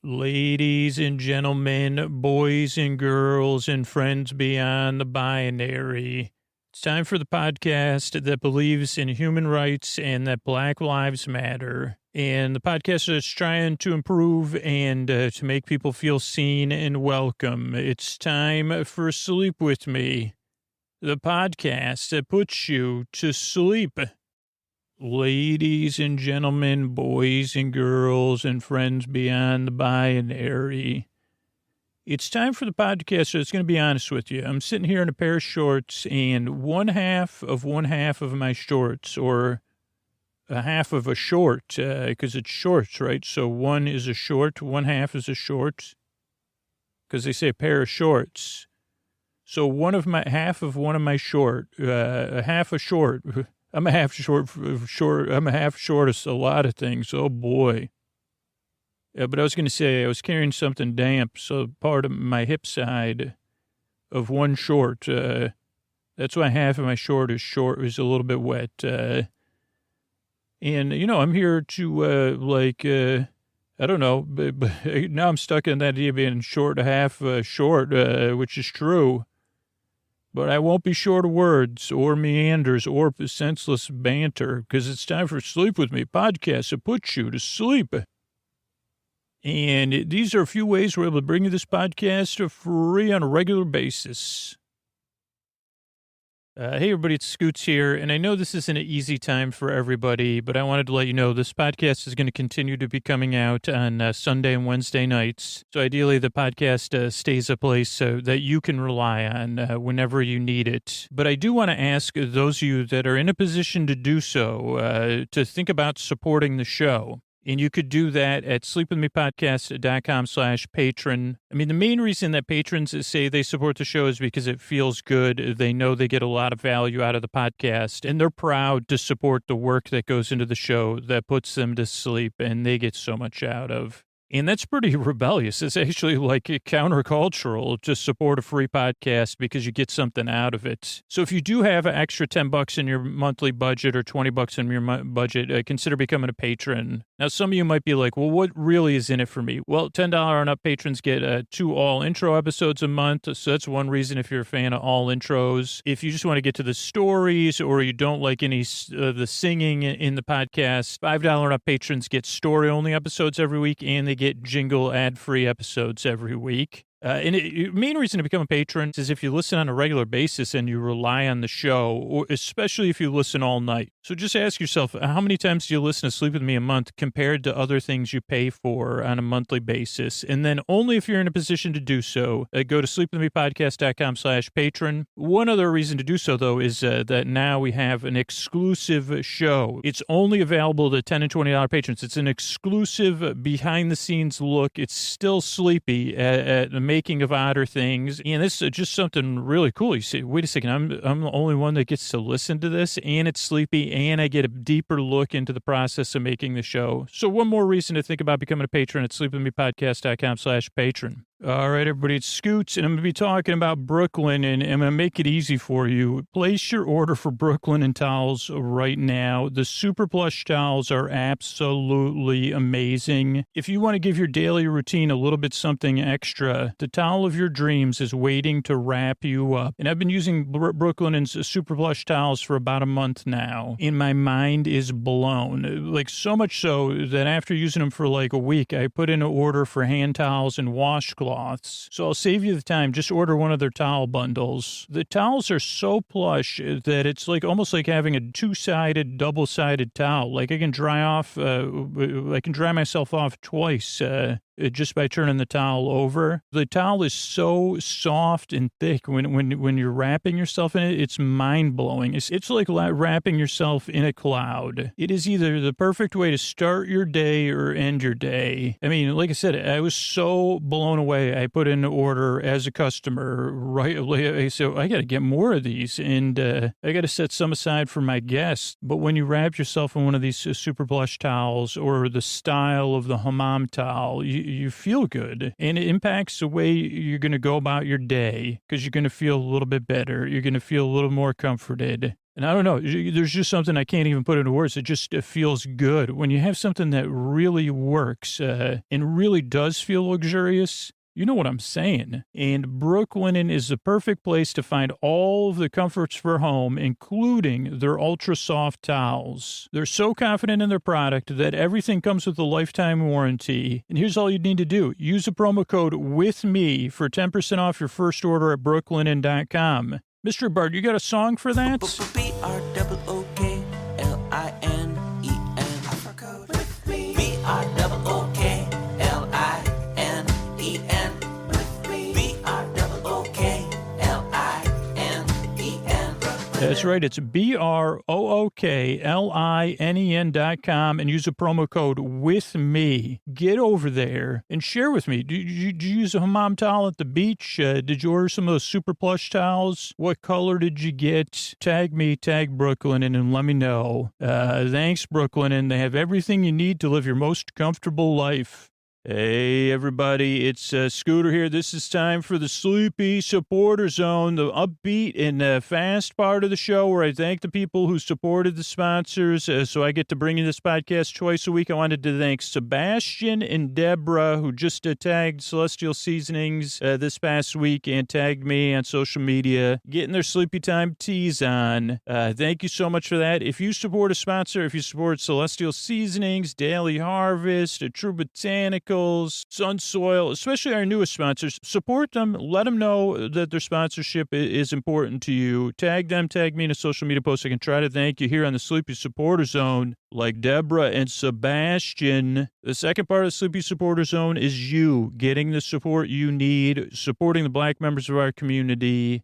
Ladies and gentlemen, boys and girls, and friends beyond the binary, it's time for the podcast that believes in human rights and that Black Lives Matter. And the podcast is trying to improve and to make people feel seen and welcome. It's time for Sleep With Me, the podcast that puts you to sleep. Ladies and gentlemen, boys and girls, and friends beyond the binary, it's time for the podcast. So it's going to be honest with you. I'm sitting here in a pair of shorts, and one half of my shorts, or a half of a short, because it's shorts, right? So one is a short, one half is a short, because they say a pair of shorts. So half of one of my short, a half a short. I'm a half short. I'm a half short of a lot of things. Oh boy. But I was going to say I was carrying something damp. So part of my hip side of one short, that's why half of my short is a little bit wet. And I'm here to, I don't know, but now I'm stuck in that idea of being short, half short, which is true. But I won't be short of words or meanders or senseless banter, because it's time for Sleep With Me podcast that puts you to sleep. And these are a few ways we're able to bring you this podcast for free on a regular basis. Hey, everybody, it's Scoots here, and I know this isn't an easy time for everybody, but I wanted to let you know this podcast is going to continue to be coming out on Sunday and Wednesday nights. So ideally, the podcast stays a place that you can rely on whenever you need it. But I do want to ask those of you that are in a position to do so to think about supporting the show. And you could do that at sleepwithmepodcast.com/patron. I mean, the main reason that patrons say they support the show is because it feels good. They know they get a lot of value out of the podcast, and they're proud to support the work that goes into the show that puts them to sleep, and they get so much out of. And that's pretty rebellious. It's actually like countercultural to support a free podcast because you get something out of it. So if you do have an extra $10 in your monthly budget or $20 in your budget, consider becoming a patron. Now, some of you might be like, well, what really is in it for me? Well, $10 and up patrons get 2 all intro episodes a month. So that's one reason if you're a fan of all intros. If you just want to get to the stories or you don't like any the singing in the podcast, $5 and up patrons get story-only episodes every week, and they get jingle ad-free episodes every week. And the main reason to become a patron is if you listen on a regular basis and you rely on the show, or especially if you listen all night. So just ask yourself, how many times do you listen to Sleep With Me a month compared to other things you pay for on a monthly basis? And then only if you're in a position to do so, go to sleepwithmepodcast.com/patron. One other reason to do so, though, is that now we have an exclusive show. It's only available to $10 and $20 patrons. It's an exclusive behind-the-scenes look. It's still sleepy at the making of Otter Things, and this is just something really cool. You say, wait a second, I'm the only one that gets to listen to this, and it's sleepy, and I get a deeper look into the process of making the show. So one more reason to think about becoming a patron at sleepwithmepodcast.com/patron. All right, everybody, it's Scoots, and I'm going to be talking about Brooklinen, and I'm going to make it easy for you. Place your order for Brooklinen towels right now. The super plush towels are absolutely amazing. If you want to give your daily routine a little bit something extra, the towel of your dreams is waiting to wrap you up. And I've been using Brooklinen's super plush towels for about a month now, and my mind is blown. Like, so much so that after using them for like a week, I put in an order for hand towels and washcloths. So I'll save you the time. Just order one of their towel bundles. The towels are so plush that it's like almost like having a two-sided, double-sided towel. Like I can dry myself off twice just by turning the towel over. The towel is so soft and thick when you're wrapping yourself in it. It's mind-blowing. It's like wrapping yourself in a cloud. It is either the perfect way to start your day or end your day. I mean, like I said, I was so blown away. I put in an order as a customer, right? So I got to get more of these, and I got to set some aside for my guests. But when you wrap yourself in one of these super plush towels or the style of the hammam towel, you feel good, and it impacts the way you're going to go about your day because you're going to feel a little bit better. You're going to feel a little more comforted. And I don't know, there's just something I can't even put into words. It feels good. When you have something that really works and really does feel luxurious, you know what I'm saying. And Brooklinen is the perfect place to find all of the comforts for home, including their ultra soft towels. They're so confident in their product that everything comes with a lifetime warranty. And here's all you need to do. Use the promo code WITHME for 10% off your first order at brooklinen.com. Mr. Bard, you got a song for that? BROOKLINEN. Offer code with me. BROOKLINEN. With me. BROOKLINEN. That's right. It's BROOKLINEN.com and use the promo code WITHME. Get over there and share with me. Did you use a hammam towel at the beach? Did you order some of those super plush towels? What color did you get? Tag me, tag Brooklinen, and let me know. Thanks, Brooklinen. They have everything you need to live your most comfortable life. Hey, everybody, it's Scooter here. This is time for the Sleepy Supporter Zone, the upbeat and fast part of the show where I thank the people who supported the sponsors so I get to bring you this podcast twice a week. I wanted to thank Sebastian and Deborah, who just tagged Celestial Seasonings this past week and tagged me on social media, getting their Sleepy Time teas on. Thank you so much for that. If you support a sponsor, if you support Celestial Seasonings, Daily Harvest, True Botanicals, Sun Soil, especially our newest sponsors, support them. Let them know that their sponsorship is important to you. Tag them, tag me in a social media post. I can try to thank you here on the Sleepy Supporter Zone, like Deborah and Sebastian. The second part of the Sleepy Supporter Zone is you getting the support you need, supporting the Black members of our community,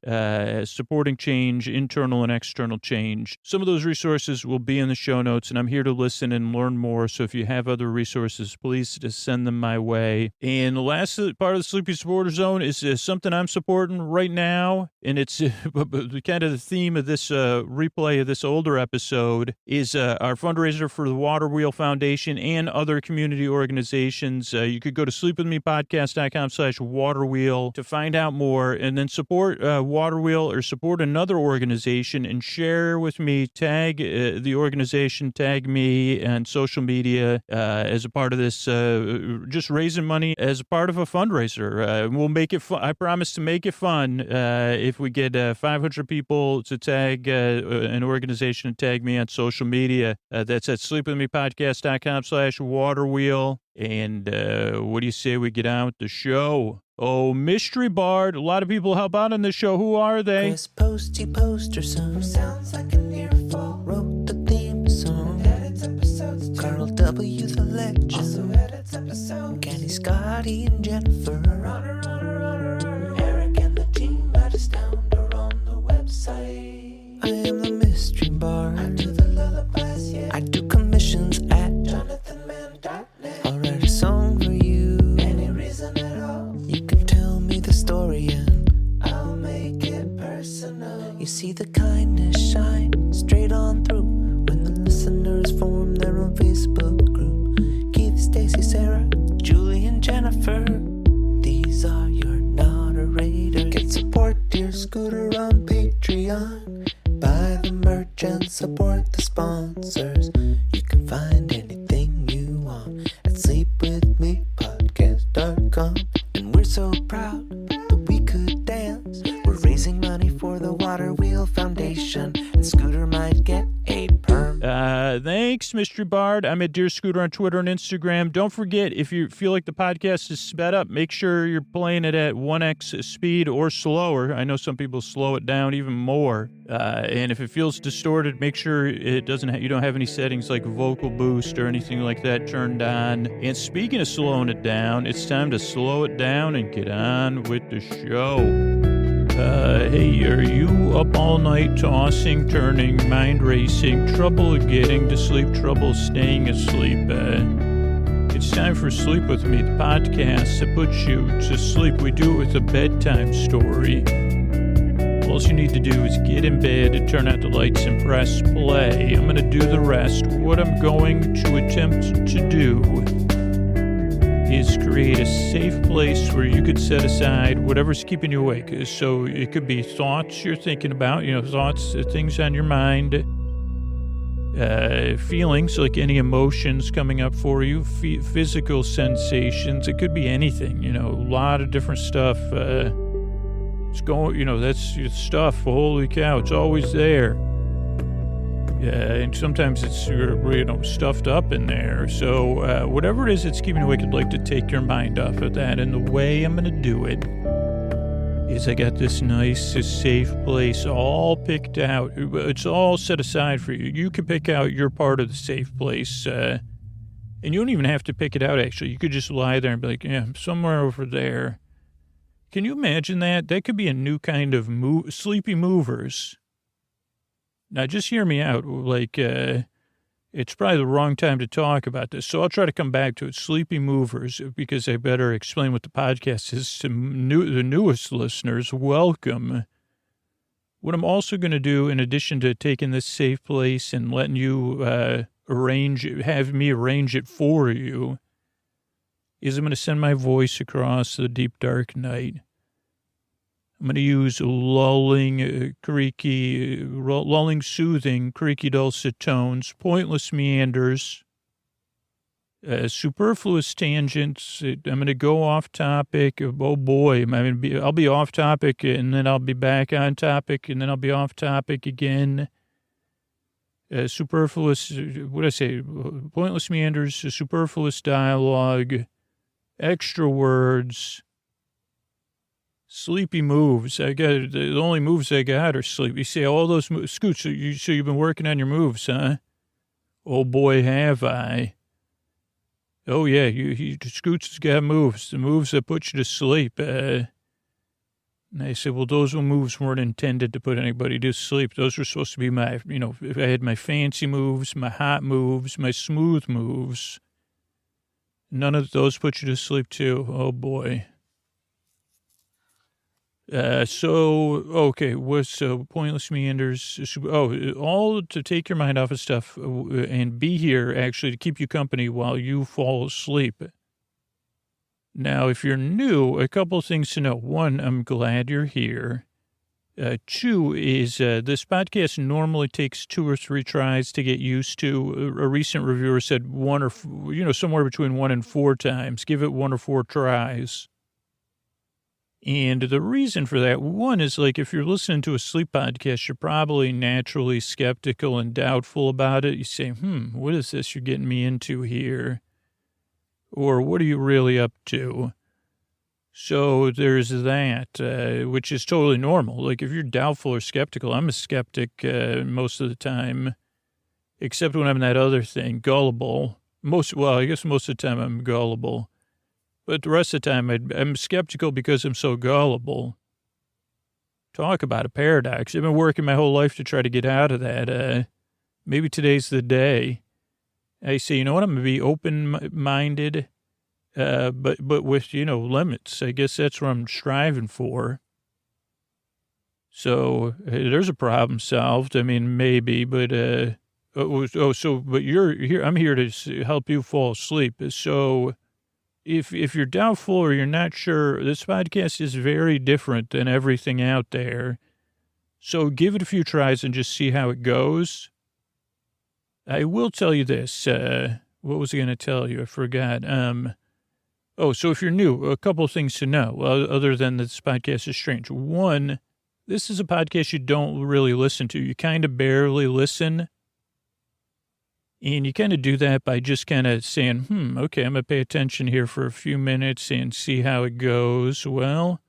supporting change, internal and external change. Some of those resources will be in the show notes, and I'm here to listen and learn more. So if you have other resources, please just send them my way. And the last part of the Sleepy Supporter Zone is something I'm supporting right now, and it's kind of the theme of this replay of this older episode is our fundraiser for the Water Wheel Foundation and other community organizations. You could go to sleepwithmepodcast.com/waterwheel to find out more, and then support Water Wheel or support another organization and share with me, tag the organization, tag me on social media as a part of this, just raising money as a part of a fundraiser. We'll make it fun. I promise to make it fun if we get 500 people to tag an organization and tag me on social media. That's at sleepwithmepodcast.com/waterwheel. And what do you say we get on with the show? Oh, Mystery Bard. A lot of people help out on this show. Who are they? Chris Posty Poster Son sounds like an earful. Wrote the theme song. Edits episodes. Carl W. the Legend also edits episodes. Kenny, Scotty, and Jennifer. Runner. Eric and the team at Astound are on the website. I am the Mystery Bard. I do the lullabies, yeah. I do commissions at jonathanmann.net. I'll write a song for you. Any reason at all. You can tell me the story and I'll make it personal. You see the kindness shine straight on through when the listeners form their own Facebook group. Keith, Stacy, Sarah, Julie, and Jennifer. These are your moderators. Get support dear Scooter on Patreon. Buy the merch and support the sponsors. You can find anything you want at sleepwithmepodcast.com. And we're so proud that we could dance. We're raising money for the Water Wheel Foundation, and Scooter might get a perm. Thanks, Mr. Bard. I'm at Dear Scooter on Twitter and Instagram. Don't forget, if you feel like the podcast is sped up, make sure you're playing it at 1x speed or slower. I know some people slow it down even more. And if it feels distorted, make sure it doesn't. You don't have any settings like vocal boost or anything like that turned on. And speaking of slowing it down, it's time to slow it down and get on with the show. Hey, are you up all night tossing, turning, mind racing, trouble getting to sleep, trouble staying asleep? It's time for Sleep With Me, the podcast that puts you to sleep. We do it with a bedtime story. All you need to do is get in bed, turn out the lights, and press play. I'm going to do the rest. What I'm going to attempt to do is create a safe place where you could set aside whatever's keeping you awake. So it could be thoughts you're thinking about, thoughts, things on your mind, feelings, like any emotions coming up for you, physical sensations. It could be anything, a lot of different stuff. It's going, that's your stuff. Holy cow, it's always there. And sometimes it's stuffed up in there. So whatever it is that's keeping you awake, I'd like to take your mind off of that. And the way I'm going to do it is I got this nice, safe place all picked out. It's all set aside for you. You can pick out your part of the safe place. And you don't even have to pick it out, actually. You could just lie there and be like, yeah, I'm somewhere over there. Can you imagine that? That could be a new kind of sleepy movers. Now, just hear me out. It's probably the wrong time to talk about this, so I'll try to come back to it. Sleepy movers, because I better explain what the podcast is to the newest listeners. Welcome. What I'm also going to do, in addition to taking this safe place and letting you have me arrange it for you, is I'm going to send my voice across the deep, dark night. I'm going to use lulling, soothing, creaky, dulcet tones, pointless meanders, superfluous tangents. I'm going to go off topic. Oh boy, I'll be off topic, and then I'll be back on topic, and then I'll be off topic again. Superfluous, what did I say? Pointless meanders, superfluous dialogue, extra words. Sleepy moves. The only moves I got are sleep. You say all those moves. Scoots, so you've been working on your moves, huh? Oh boy, have I. Oh yeah, Scoots has got moves. The moves that put you to sleep. And I said, well, those moves weren't intended to put anybody to sleep. Those were supposed to be my, if I had my fancy moves, my hot moves, my smooth moves. None of those put you to sleep too. Oh boy. Pointless meanders. All to take your mind off of stuff and be here actually to keep you company while you fall asleep. Now, if you're new, a couple of things to know. One, I'm glad you're here. Two is this podcast normally takes 2 or 3 tries to get used to. A recent reviewer said somewhere between 1 and 4 times. Give it 1 or 4 tries. And the reason for that, one is if you're listening to a sleep podcast, you're probably naturally skeptical and doubtful about it. You say, what is this you're getting me into here? Or what are you really up to? So there's that, which is totally normal. If you're doubtful or skeptical, I'm a skeptic most of the time, except when I'm that other thing, gullible. I guess most of the time I'm gullible. But the rest of the time, I'm skeptical because I'm so gullible. Talk about a paradox. I've been working my whole life to try to get out of that. Maybe today's the day. I say, you know what, I'm going to be open-minded, but with, limits. I guess that's what I'm striving for. So there's a problem solved. I mean, maybe, but, but you're here. I'm here to help you fall asleep. So if you're doubtful or you're not sure, this podcast is very different than everything out there. So give it a few tries and just see how it goes. I will tell you this. What was I going to tell you? I forgot. So if you're new, a couple of things to know, other than this podcast is strange. One, this is a podcast you don't really listen to. You kind of barely listen. And you kind of do that by just kind of saying, okay, I'm going to pay attention here for a few minutes and see how it goes. Well,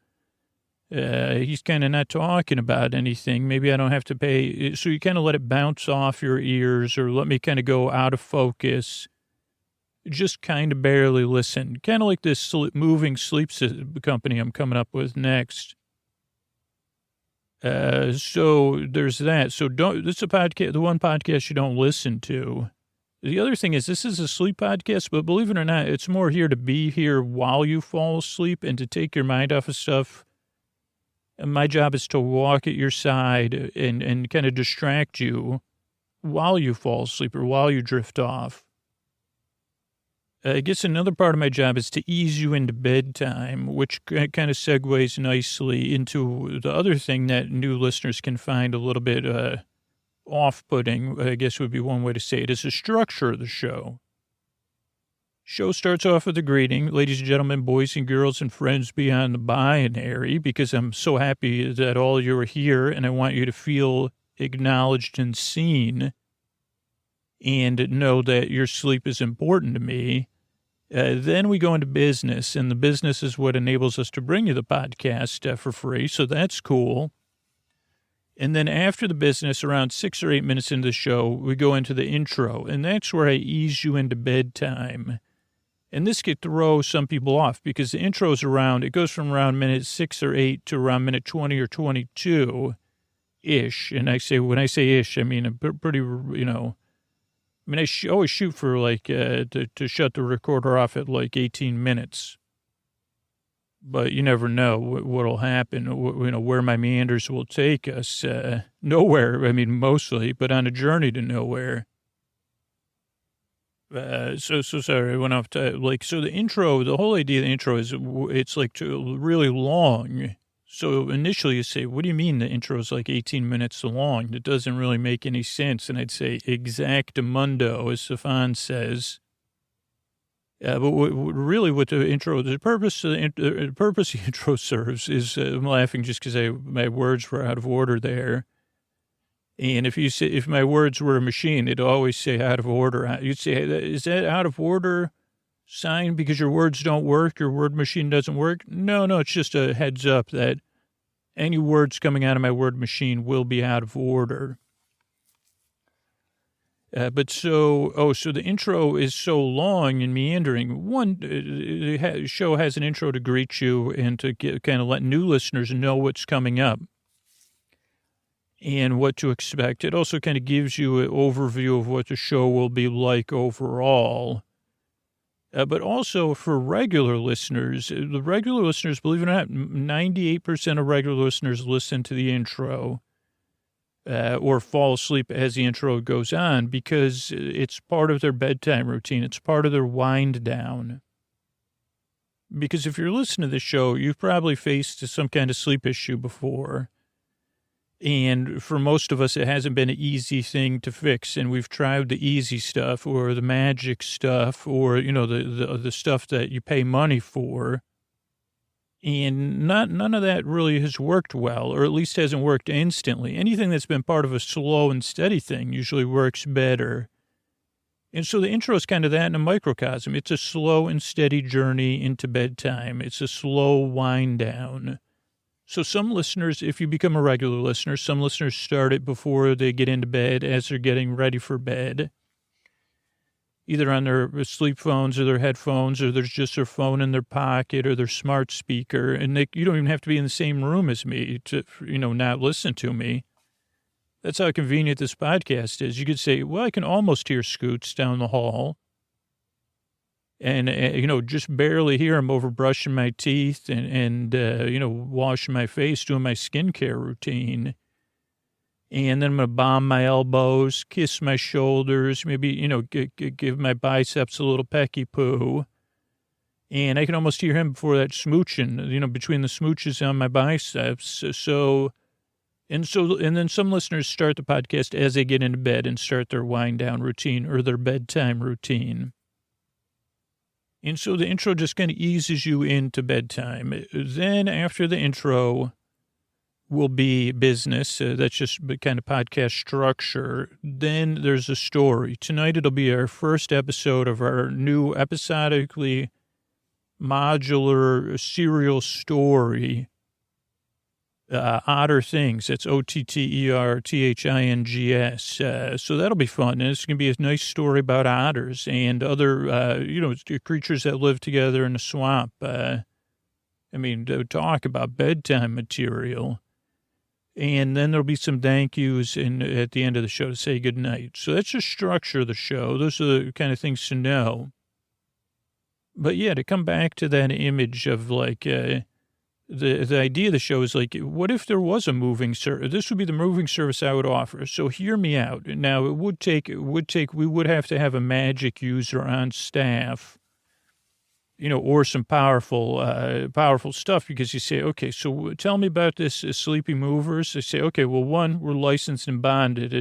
he's kind of not talking about anything. Maybe I don't have to pay. So you kind of let it bounce off your ears or let me kind of go out of focus. Just kind of barely listen. Kind of like this moving sleep company I'm coming up with next. So there's that. So this is a podcast, the one podcast you don't listen to. The other thing is this is a sleep podcast, but believe it or not, it's more here to be here while you fall asleep and to take your mind off of stuff. And my job is to walk at your side and kind of distract you while you fall asleep or while you drift off. I guess another part of my job is to ease you into bedtime, which kind of segues nicely into the other thing that new listeners can find a little bit off-putting, I guess would be one way to say it, is the structure of the show. Show starts off with a greeting, ladies and gentlemen, boys and girls, and friends beyond the binary, because I'm so happy that all you are here, and I want you to feel acknowledged and seen, and know that your sleep is important to me. Then we go into business, and the business is what enables us to bring you the podcast for free, so that's cool. And then after the business, around 6 or 8 minutes into the show, we go into the intro, and that's where I ease you into bedtime. And this could throw some people off because the intro's it goes from around minute 6 or 8 to around minute 20 or 22-ish. And when I say ish, I mean a pretty, I always shoot for to shut the recorder off at 18 minutes. But you never know what'll happen, where my meanders will take us. Nowhere, mostly, but on a journey to nowhere. So sorry, I went off to, so the intro, the whole idea of the intro is it's really long. So initially you say, what do you mean the intro is 18 minutes long? It doesn't really make any sense. And I'd say exactamundo, as Stefan says. But what the purpose the intro serves is, I'm laughing just because my words were out of order there. And if my words were a machine, it'd always say out of order. You'd say, is that out of order sign because your words don't work? Your word machine doesn't work? No, it's just a heads up that any words coming out of my word machine will be out of order. So the intro is so long and meandering. The show has an intro to greet you and to kind of let new listeners know what's coming up and what to expect. It also kind of gives you an overview of what the show will be like overall. But also for regular listeners, believe it or not, 98% of regular listeners listen to the intro or fall asleep as the intro goes on because it's part of their bedtime routine. It's part of their wind down. Because if you're listening to the show, you've probably faced some kind of sleep issue before. And for most of us, it hasn't been an easy thing to fix. And we've tried the easy stuff or the magic stuff or, the stuff that you pay money for. And none of that really has worked well, or at least hasn't worked instantly. Anything that's been part of a slow and steady thing usually works better. And so the intro is kind of that in a microcosm. It's a slow and steady journey into bedtime. It's a slow wind down. So some listeners, if you become a regular listener, some listeners start it before they get into bed as they're getting ready for bed, either on their sleep phones or their headphones, or there's just their phone in their pocket or their smart speaker. And you don't even have to be in the same room as me to, not listen to me. That's how convenient this podcast is. You could say, well, I can almost hear Scoots down the hall. And, just barely hear him over brushing my teeth and washing my face, doing my skincare routine. And then I'm going to balm my elbows, kiss my shoulders, maybe, give my biceps a little pecky poo. And I can almost hear him before that smooching, between the smooches on my biceps. And then some listeners start the podcast as they get into bed and start their wind down routine or their bedtime routine. And so the intro just kind of eases you into bedtime. Then after the intro will be business. That's just kind of podcast structure. Then there's a story. Tonight it'll be our first episode of our new episodically modular serial story, Otter Things. That's OTTERTHINGS. So that'll be fun. And it's going to be a nice story about otters and other, creatures that live together in the swamp. To talk about bedtime material. And then there'll be some thank yous at the end of the show to say goodnight. So that's the structure of the show. Those are the kind of things to know. But yeah, to come back to that image of the idea of the show is what if there was a moving service? This would be the moving service I would offer. So hear me out. Now we would have to have a magic user on staff or some powerful stuff, because you say, okay, so tell me about this Sleepy Movers. They say, okay, well, one, we're licensed and bonded,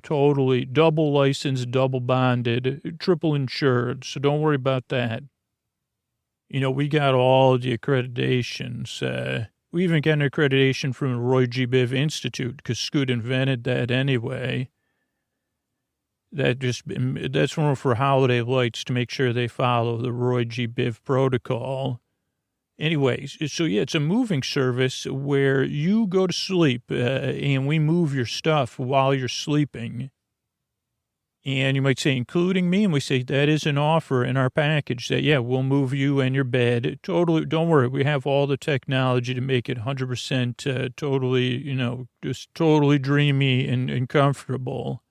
totally double licensed, double bonded, triple insured. So don't worry about that. We got all the accreditations. We even got an accreditation from the Roy G. Biv Institute, because Scoot invented that anyway. That's more for holiday lights to make sure they follow the Roy G. Biv protocol. Anyways, so yeah, it's a moving service where you go to sleep and we move your stuff while you're sleeping. And you might say, including me, and we say that is an offer in our package that, yeah, we'll move you and your bed. Totally, don't worry, we have all the technology to make it 100% totally, just totally dreamy and comfortable.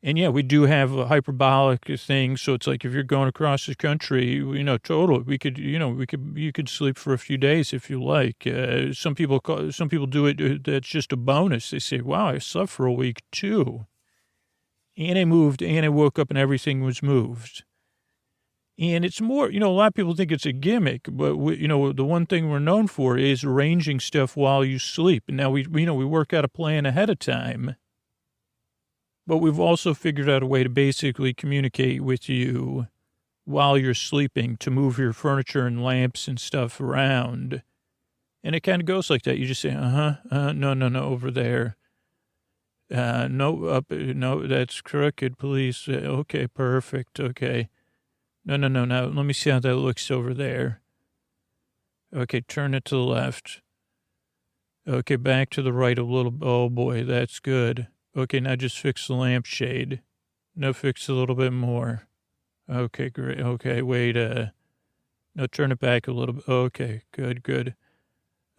And yeah, we do have a hyperbolic thing. So it's like if you're going across the country, totally, you could sleep for a few days if you like. Some people do it. That's just a bonus. They say, wow, I slept for a week too. And I moved and I woke up and everything was moved. And it's more, a lot of people think it's a gimmick, but the one thing we're known for is arranging stuff while you sleep. And now we work out a plan ahead of time. But we've also figured out a way to basically communicate with you while you're sleeping to move your furniture and lamps and stuff around. And it kind of goes like that. You just say, no, over there. No, that's crooked, please. Okay, perfect, okay. No, now let me see how that looks over there. Okay, turn it to the left. Okay, back to the right a little, oh boy, that's good. Okay, now just fix the lampshade. No, fix a little bit more. Okay, great. Okay, wait. No, turn it back a little bit. Okay, good.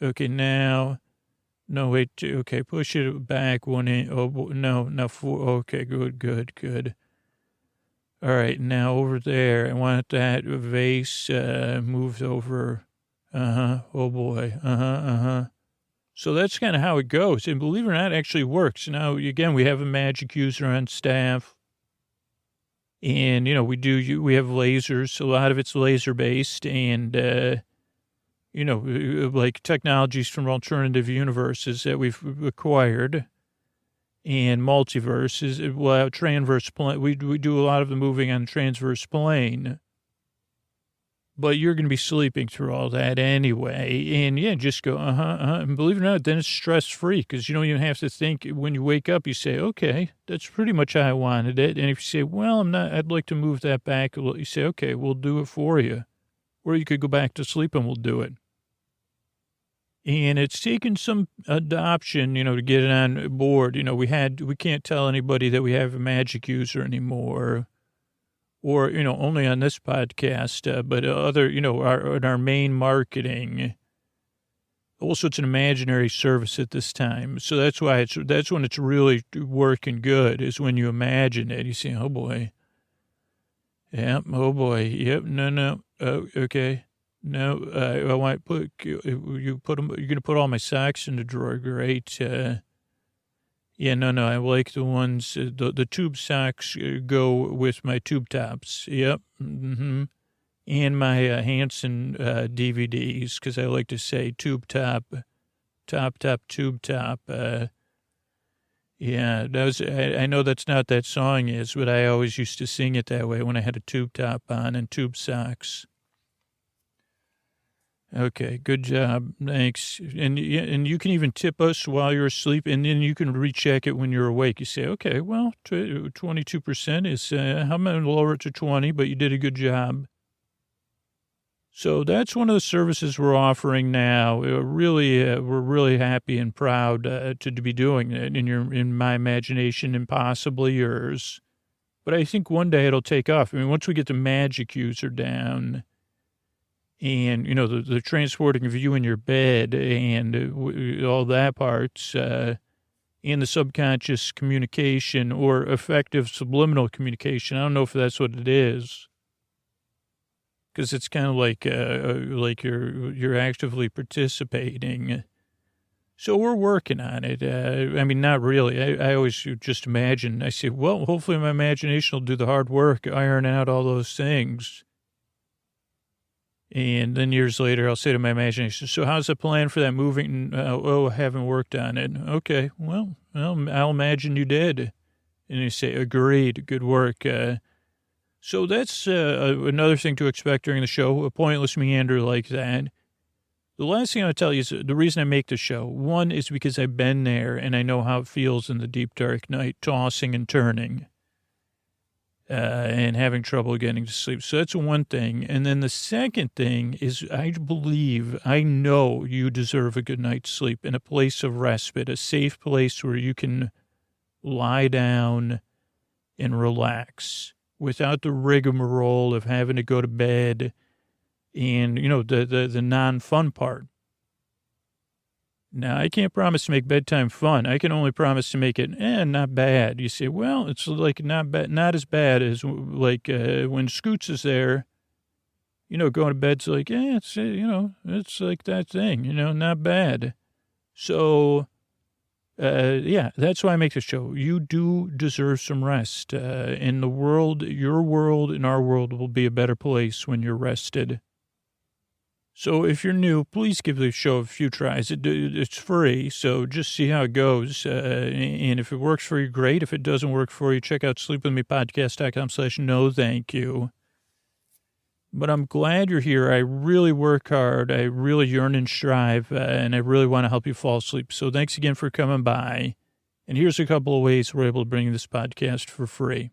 Okay, now. No, wait. Okay, push it back 1 inch. Oh, no, 4. Okay, good. All right, now over there, I want that vase moved over. Oh boy. So that's kind of how it goes. And believe it or not, it actually works. Now, again, we have a magic user on staff. And, we have lasers. A lot of it's laser based. And, like technologies from alternative universes that we've acquired. And multiverses. Well, transverse plane. We do a lot of the moving on the transverse plane. But you're going to be sleeping through all that anyway. And yeah, just go, And believe it or not, then it's stress-free because you don't even have to think. When you wake up, you say, okay, that's pretty much how I wanted it. And if you say, well, I'd like to move that back a little, you say, okay, we'll do it for you. Or you could go back to sleep and we'll do it. And it's taken some adoption, to get it on board. We can't tell anybody that we have a magic user anymore. Or, only on this podcast, but other, our main marketing. Also, it's an imaginary service at this time. So that's when it's really working good, is when you imagine it. You say, oh boy. Yep. Oh boy. Yep. No. Okay. No, I want to you're going to put all my socks in the drawer. Great. Yeah, no, I like the ones, the tube socks go with my tube tops. Yep. Mm-hmm. And my Hanson DVDs, because I like to say tube top, tube top. Yeah, I know that's not that song is, but I always used to sing it that way when I had a tube top on and tube socks. Okay, good job. Thanks. And you can even tip us while you're asleep, and then you can recheck it when you're awake. You say, okay, well, 22% is, I'm going to lower it to 20, but you did a good job. So that's one of the services we're offering now. We're really happy and proud to be doing it in my imagination and possibly yours. But I think one day it'll take off. I mean, once we get the magic user down, and, the transporting of you in your bed and all that parts, and the subconscious communication or effective subliminal communication. I don't know if that's what it is. Because it's kind of like you're actively participating. So we're working on it. I mean, not really. I always just imagine. I say, well, hopefully my imagination will do the hard work, iron out all those things. And then years later, I'll say to my imagination, so how's the plan for that moving? I haven't worked on it. Okay, well, I'll imagine you did. And you say, agreed, good work. So that's another thing to expect during the show, a pointless meander like that. The last thing I'll tell you is the reason I make the show. One is because I've been there and I know how it feels in the deep, dark night, tossing and turning. And having trouble getting to sleep. So that's one thing. And then the second thing is I know you deserve a good night's sleep in a place of respite, a safe place where you can lie down and relax without the rigmarole of having to go to bed and, the non-fun part. Now, I can't promise to make bedtime fun. I can only promise to make it, not bad. You say, well, it's like not bad, not as bad as like when Scoots is there, going to bed's like, it's, it's like that thing, not bad. So, that's why I make the show. You do deserve some rest. In the world, your world and our world will be a better place when you're rested. So if you're new, please give the show a few tries. It's free, so just see how it goes. And if it works for you, great. If it doesn't work for you, check out sleepwithmepodcast.com/no thank you. But I'm glad you're here. I really work hard. I really yearn and strive, and I really want to help you fall asleep. So thanks again for coming by. And here's a couple of ways we're able to bring this podcast for free.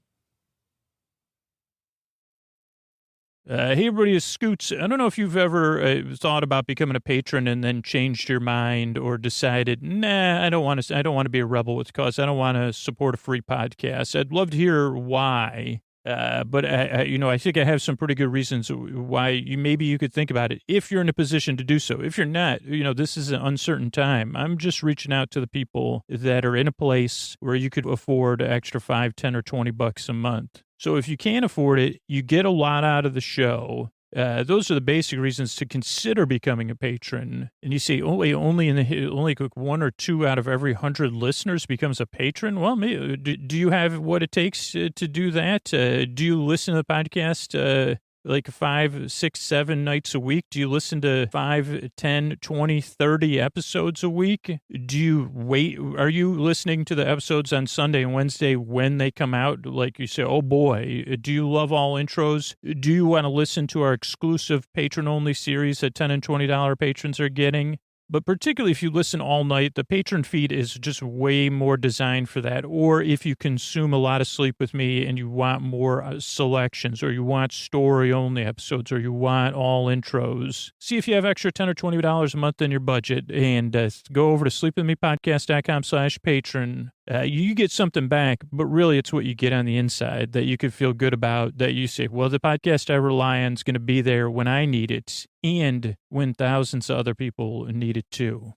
Hey, everybody, it's Scoots. I don't know if you've ever thought about becoming a patron and then changed your mind or decided, I don't want to be a rebel with the cause. I don't want to support a free podcast. I'd love to hear why. But I think I have some pretty good reasons why maybe you could think about it if you're in a position to do so. If you're not, this is an uncertain time. I'm just reaching out to the people that are in a place where you could afford extra $5, $10, or $20 a month. So if you can't afford it, you get a lot out of the show. Those are the basic reasons to consider becoming a patron. And you say, only 1 or 2 out of every 100 listeners becomes a patron. Well, do you have what it takes to do that? Do you listen to the podcast like 5, 6, 7 nights a week? Do you listen to 5, 10, 20, 30 episodes a week? Do you wait? Are you listening to the episodes on Sunday and Wednesday when they come out? Like you say, oh boy, do you love all intros? Do you want to listen to our exclusive patron-only series that $10 and $20 patrons are getting? But particularly if you listen all night, the patron feed is just way more designed for that. Or if you consume a lot of Sleep With Me and you want more selections, or you want story-only episodes, or you want all intros, see if you have extra $10 or $20 a month in your budget and go over to sleepwithmepodcast.com/patron. You get something back, but really it's what you get on the inside that you could feel good about, that you say, well, the podcast I rely on is going to be there when I need it and when thousands of other people need it too.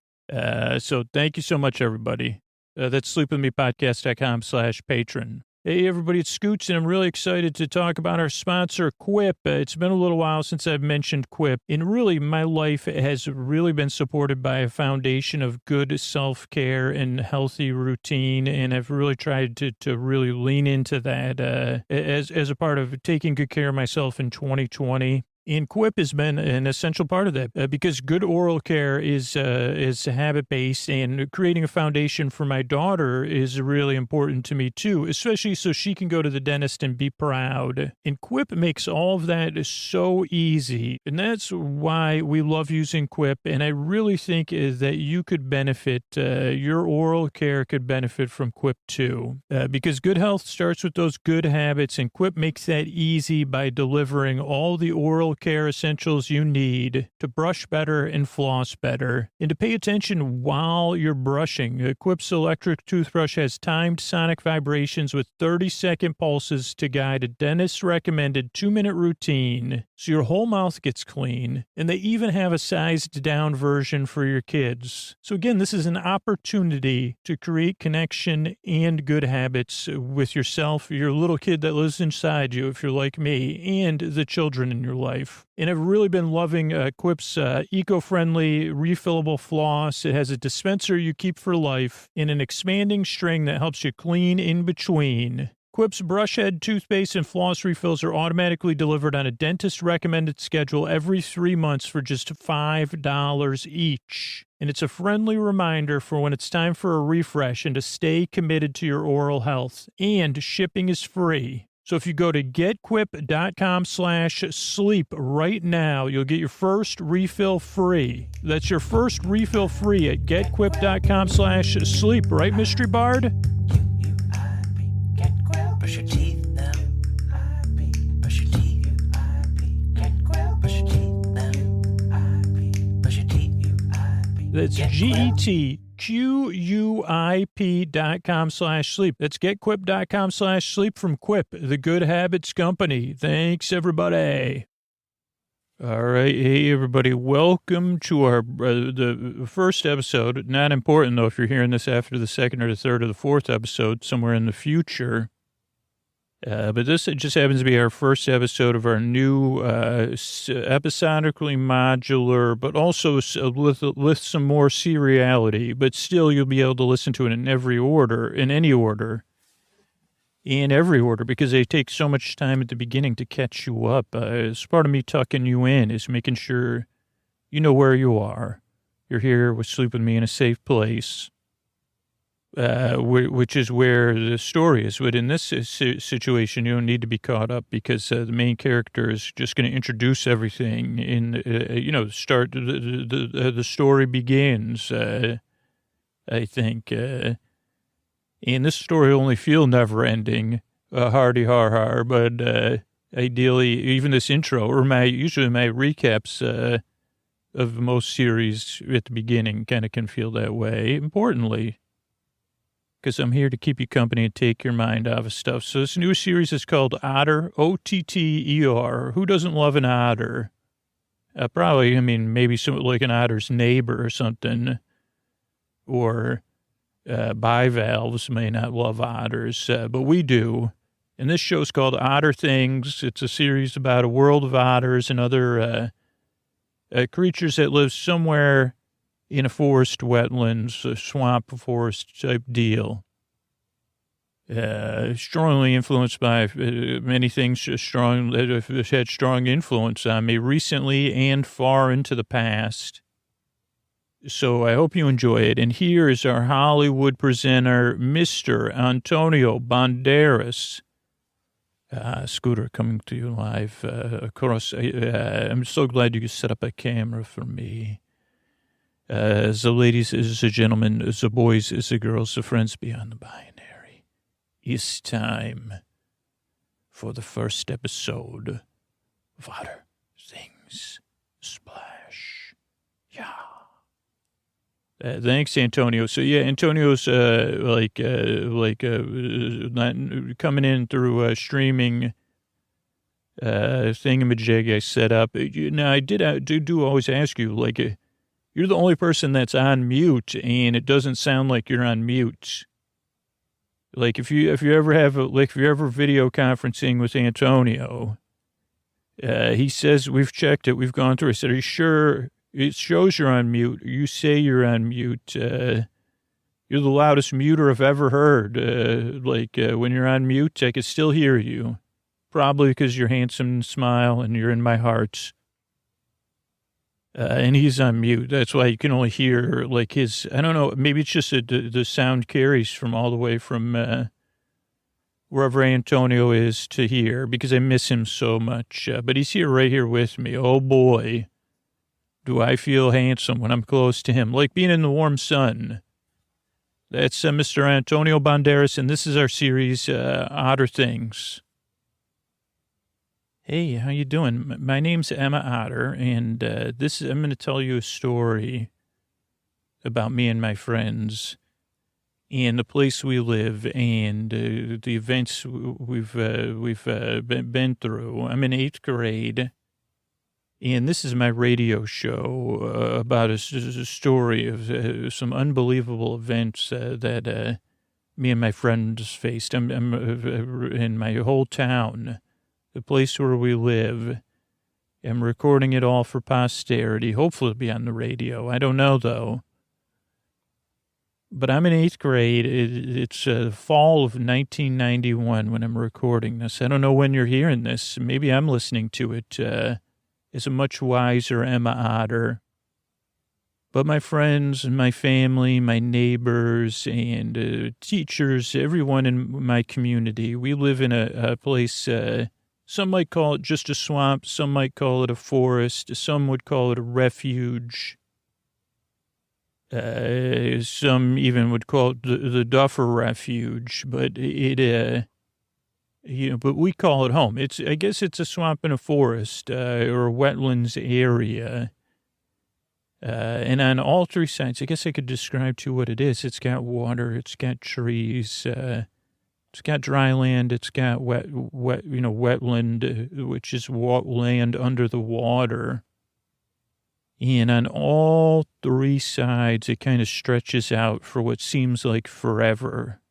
So thank you so much, everybody. That's sleepwithmepodcast.com/patron. Hey, everybody, it's Scoots, and I'm really excited to talk about our sponsor, Quip. It's been a little while since I've mentioned Quip, and really my life has really been supported by a foundation of good self-care and healthy routine, and I've really tried to really lean into that as a part of taking good care of myself in 2020. And Quip has been an essential part of that because good oral care is habit-based, and creating a foundation for my daughter is really important to me too, especially so she can go to the dentist and be proud. And Quip makes all of that so easy, and that's why we love using Quip. And I really think that you could benefit, your oral care could benefit from Quip too, because good health starts with those good habits, and Quip makes that easy by delivering all the oral care essentials you need to brush better and floss better, and to pay attention while you're brushing. Quip's electric toothbrush has timed sonic vibrations with 30-second pulses to guide a dentist's recommended 2-minute routine, so your whole mouth gets clean. And they even have a sized down version for your kids. So again, this is an opportunity to create connection and good habits with yourself, your little kid that lives inside you, if you're like me, and the children in your life. And I've really been loving Quip's eco-friendly, refillable floss. It has a dispenser you keep for life and an expanding string that helps you clean in between. Quip's brush head, toothpaste, and floss refills are automatically delivered on a dentist-recommended schedule every 3 months for just $5 each. And it's a friendly reminder for when it's time for a refresh and to stay committed to your oral health. And shipping is free. So if you go to getquip.com/sleep right now, you'll get your first refill free. That's your first refill free at getquip.com/sleep, right, Mystery Bard? Get Quip. Brush your teeth now. Brush your teeth. Get Quip. Brush your teeth now. Brush your teeth. That's GETQUIP.com/sleep. That's getquip.com/sleep from Quip, the Good Habits Company. Thanks, everybody. All right. Hey, everybody. Welcome to our the first episode. Not important, though, if you're hearing this after the second or the third or the fourth episode somewhere in the future. But this just happens to be our first episode of our new episodically modular, but also with some more seriality. But still, you'll be able to listen to it in every order, in any order, in every order, because they take so much time at the beginning to catch you up. It's part of me tucking you in is making sure you know where you are. You're here with Sleep With Me in a safe place. Which is where the story is. But in this situation, you don't need to be caught up because the main character is just going to introduce everything in, start, the story begins, I think. And this story will only feel never ending, hardy har har, but ideally, even this intro, or usually my recaps of most series at the beginning kind of can feel that way. Importantly, because I'm here to keep you company and take your mind off of stuff. So this new series is called Otter, Otter. Who doesn't love an otter? Probably, maybe something like an otter's neighbor or something. Or bivalves may not love otters, but we do. And this show's called Otter Things. It's a series about a world of otters and other creatures that live somewhere in a forest, wetlands, a swamp, forest type deal. Strongly influenced by many things, that have had strong influence on me recently and far into the past. So I hope you enjoy it. And here is our Hollywood presenter, Mr. Antonio Banderas. Scooter coming to you live across. I'm so glad you could set up a camera for me. The ladies, the gentlemen, the boys, the girls, the friends beyond the binary. It's time for the first episode of Otter Things. Splash. Yeah. Thanks, Antonio. So, yeah, Antonio's not coming in through streaming thingamajig I set up. Now, I do always ask you, you're the only person that's on mute, and it doesn't sound like you're on mute. If you ever video conferencing with Antonio, he says, we've checked it, we've gone through. I said, are you sure it shows you're on mute? You say you're on mute. You're the loudest muter I've ever heard. When you're on mute, I can still hear you. Probably because you're handsome and smile and you're in my heart. And he's on mute. That's why you can only hear his, I don't know, maybe it's just the sound carries from all the way from wherever Antonio is to here, because I miss him so much. But he's right here with me. Oh boy, do I feel handsome when I'm close to him, like being in the warm sun. That's Mr. Antonio Banderas, and this is our series, Otter Things. Hey, how you doing? My name's Emma Otter, and I'm going to tell you a story about me and my friends and the place we live and the events we've been through. I'm in 8th grade, and this is my radio show about a story of some unbelievable events that me and my friends faced. I'm in my whole town. The place where we live. I'm recording it all for posterity. Hopefully it'll be on the radio. I don't know, though. But I'm in 8th grade. It's the fall of 1991 when I'm recording this. I don't know when you're hearing this. Maybe I'm listening to it as a much wiser Emma Otter. But my friends and my family, my neighbors and teachers, everyone in my community, we live in a place, some might call it just a swamp, some might call it a forest, some would call it a refuge. Some even would call it the Duffer Refuge, but but we call it home. I guess it's a swamp and a forest, or a wetlands area. And on all three sides, I guess I could describe to you what it is. It's got water, it's got trees, it's got dry land, it's got wetland, which is land under the water. And on all three sides, it kind of stretches out for what seems like forever.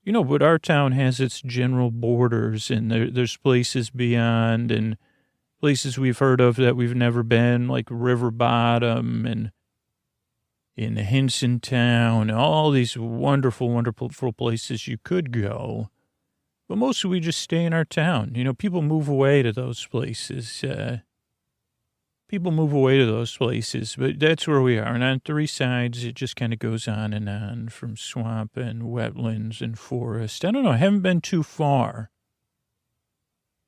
But our town has its general borders, and there's places beyond, and places we've heard of that we've never been, like River Bottom and in Hinson Town, all these wonderful, wonderful places you could go. But mostly we just stay in our town. People move away to those places. But that's where we are. And on three sides, it just kind of goes on and on from swamp and wetlands and forest. I don't know. I haven't been too far.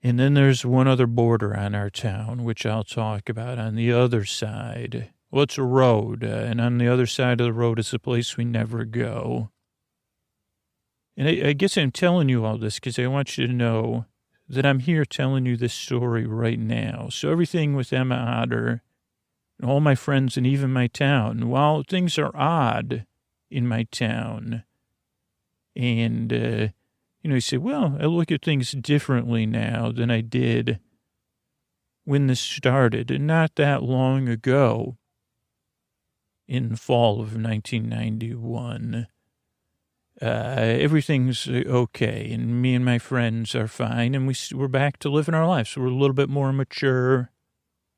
And then there's one other border on our town, which I'll talk about on the other side. Well, it's a road, and on the other side of the road is a place we never go. And I guess I'm telling you all this because I want you to know that I'm here telling you this story right now. So everything with Emma Otter and all my friends and even my town, while things are odd in my town, and you say, well, I look at things differently now than I did when this started, and not that long ago, in the fall of 1991. Everything's okay, and me and my friends are fine, and we're back to living our lives. We're a little bit more mature,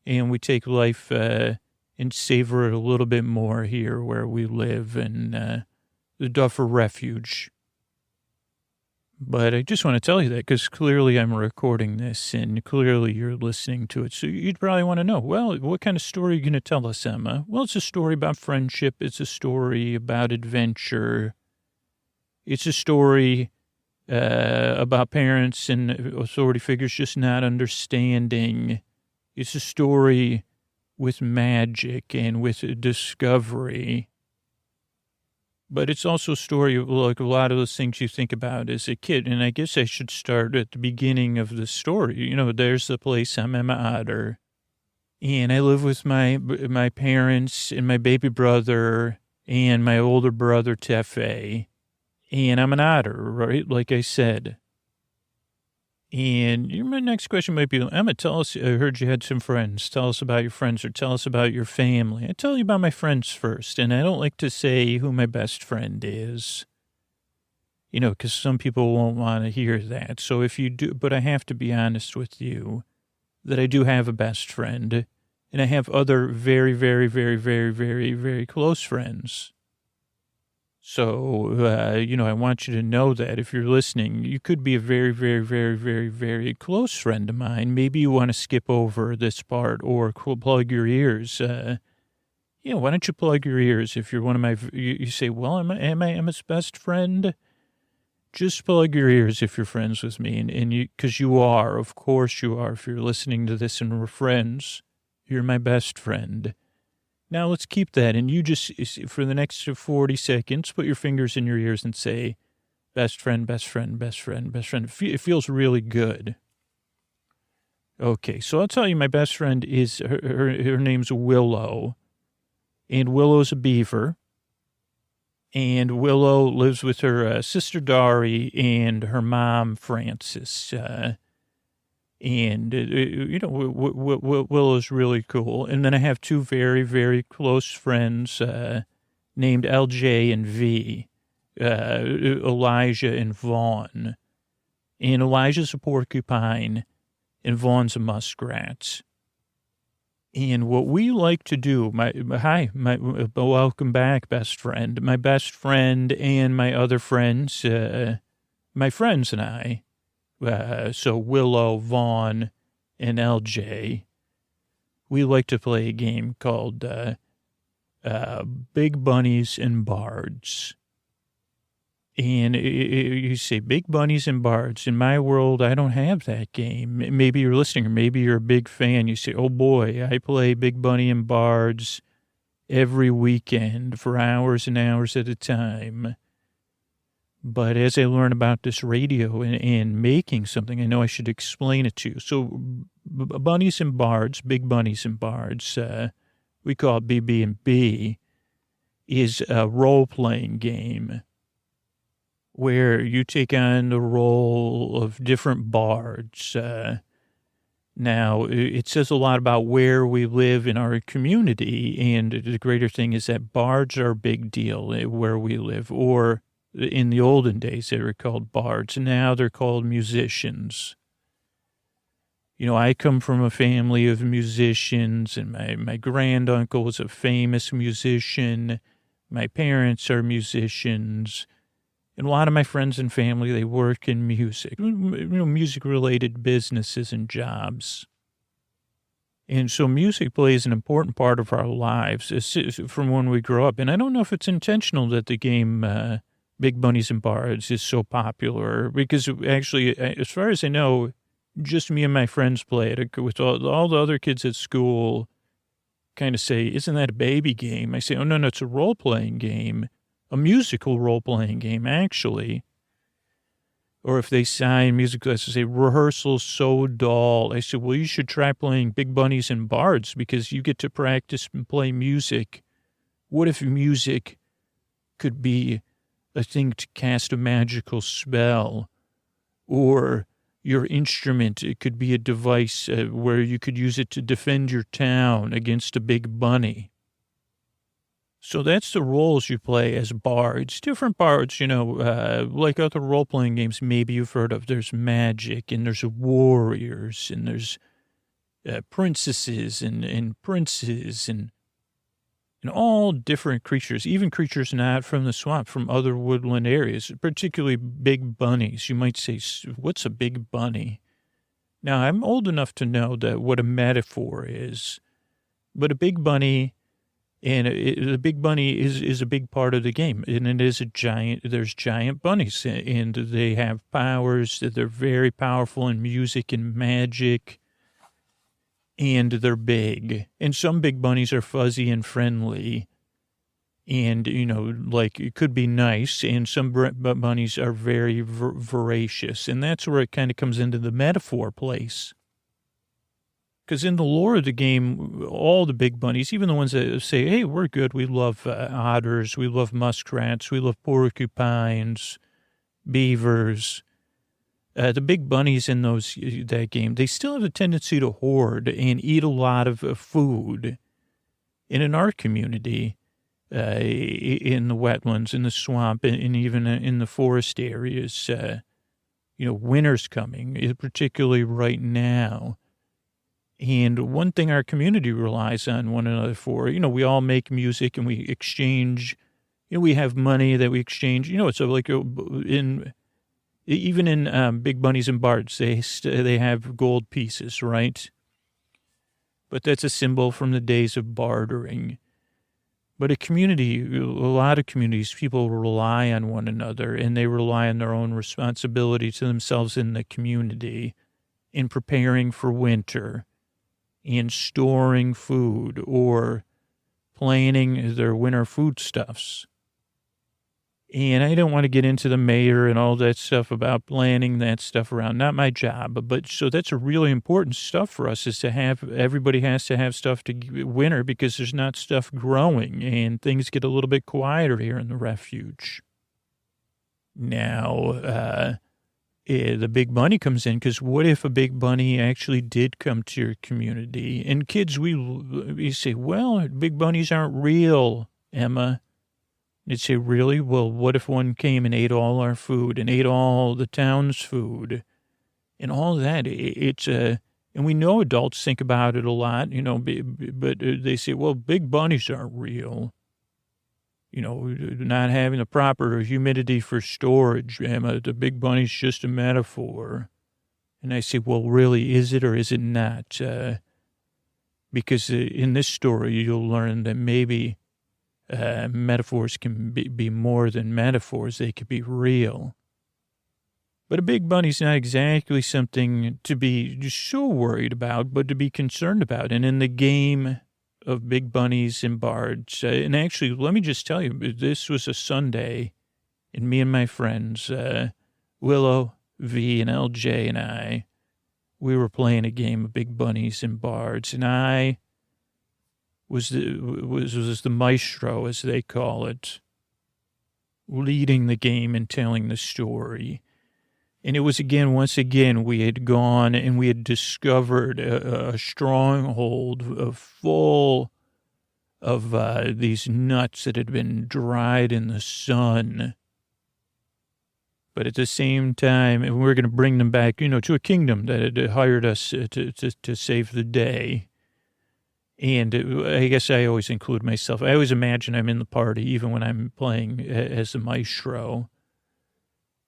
and we take life and savor it a little bit more here where we live in the Duffer Refuge. But I just want to tell you that because clearly I'm recording this and clearly you're listening to it. So you'd probably want to know, well, what kind of story are you going to tell us, Emma? Well, it's a story about friendship. It's a story about adventure. It's a story about parents and authority figures just not understanding. It's a story with magic and with discovery. But it's also a story of like a lot of those things you think about as a kid. And I guess I should start at the beginning of the story. There's the place. I'm Emma Otter. And I live with my parents and my baby brother and my older brother, Tefe. And I'm an otter, right? Like I said. And my next question might be, Emma, tell us, I heard you had some friends. Tell us about your friends or tell us about your family. I tell you about my friends first. And I don't like to say who my best friend is, because some people won't want to hear that. So if you do, but I have to be honest with you that I do have a best friend and I have other very, very, very, very, very, very close friends. So, I want you to know that if you're listening, you could be a very, very, very, very, very close friend of mine. Maybe you want to skip over this part or plug your ears. Why don't you plug your ears if you're one of my, you say, well, am I Emma's best friend? Just plug your ears if you're friends with me. And because you are, of course you are. If you're listening to this and we're friends, you're my best friend. Now let's keep that, and you just, for the next 40 seconds, put your fingers in your ears and say, best friend, best friend, best friend, best friend. It feels really good. Okay, so I'll tell you my best friend is, her name's Willow, and Willow's a beaver, and Willow lives with her sister Dari and her mom Frances, and, Willow's really cool. And then I have two very, very close friends named LJ and V, Elijah and Vaughn. And Elijah's a porcupine and Vaughn's a muskrat. And what we like to do, welcome back, best friend. My best friend and my other friends, my friends and I, so Willow, Vaughn, and LJ, we like to play a game called Big Bunnies and Bards. And you say Big Bunnies and Bards. In my world, I don't have that game. Maybe you're listening, or maybe you're a big fan. You say, oh boy, I play Big Bunny and Bards every weekend for hours and hours at a time. But as I learn about this radio and making something, I know I should explain it to you. So Bunnies and Bards, Big Bunnies and Bards, we call it BB&B, is a role-playing game where you take on the role of different bards. Now, it says a lot about where we live in our community, and the greater thing is that bards are a big deal where we live. Or in the olden days, they were called bards. Now they're called musicians. You know, I come from a family of musicians, and my granduncle was a famous musician. My parents are musicians. And a lot of my friends and family, they work in music, music-related businesses and jobs. And so music plays an important part of our lives from when we grow up. And I don't know if it's intentional that the game Big Bunnies and Bards is so popular, because actually, as far as I know, just me and my friends play it. With all the other kids at school kind of say, isn't that a baby game? I say, oh, no, it's a role-playing game. A musical role-playing game, actually. Or if they sign music classes, say, rehearsal's so dull. I said, well, you should try playing Big Bunnies and Bards because you get to practice and play music. What if music could be a thing to cast a magical spell? Or your instrument, it could be a device where you could use it to defend your town against a big bunny. So that's the roles you play as bards. Different bards, like other role-playing games maybe you've heard of. There's magic, and there's warriors, and there's princesses and princes, and all different creatures, even creatures not from the swamp, from other woodland areas, particularly big bunnies. You might say, what's a big bunny? Now, I'm old enough to know what a metaphor is, but a big bunny... And the big bunny is a big part of the game. And it is there's giant bunnies, and they have powers. They're very powerful in music and magic, and they're big. And some big bunnies are fuzzy and friendly, and, it could be nice. And some bunnies are very voracious. And that's where it kind of comes into the metaphor place. Because in the lore of the game, all the big bunnies, even the ones that say, hey, we're good, we love otters, we love muskrats, we love porcupines, beavers, the big bunnies in that game, they still have a tendency to hoard and eat a lot of food. And in our community, in the wetlands, in the swamp, and even in the forest areas, winter's coming, particularly right now. And one thing our community relies on one another for, we all make music and we exchange, we have money that we exchange, it's like even in Big Bunnies and Bards, they have gold pieces, right? But that's a symbol from the days of bartering. But a lot of communities, people rely on one another, and they rely on their own responsibility to themselves in the community in preparing for winter, in storing food, or planning their winter foodstuffs. And I don't want to get into the mayor and all that stuff about planning that stuff around. Not my job. But so that's a really important stuff for us, is to have, everybody has to have stuff to winter because there's not stuff growing and things get a little bit quieter here in the refuge. Now, the big bunny comes in, because what if a big bunny actually did come to your community? And kids, we say, well, big bunnies aren't real, Emma. They'd say, really? Well, what if one came and ate all our food and ate all the town's food and all that? It's And we know adults think about it a lot, but they say, well, big bunnies aren't real. Not having the proper humidity for storage. The big bunny's just a metaphor. And I say, well, really, is it or is it not? Because in this story, you'll learn that maybe metaphors can be more than metaphors. They could be real. But a big bunny's not exactly something to be so worried about, but to be concerned about. And in the game of big bunnies and bards, and actually, let me just tell you, this was a Sunday, and me and my friends, Willow, V, and LJ, and I, we were playing a game of big bunnies and bards, and I was the maestro, as they call it, leading the game and telling the story. And it was once again, we had gone and we had discovered a stronghold full of these nuts that had been dried in the sun. But at the same time, we were going to bring them back, to a kingdom that had hired us to save the day. And I guess I always include myself. I always imagine I'm in the party, even when I'm playing as the maestro.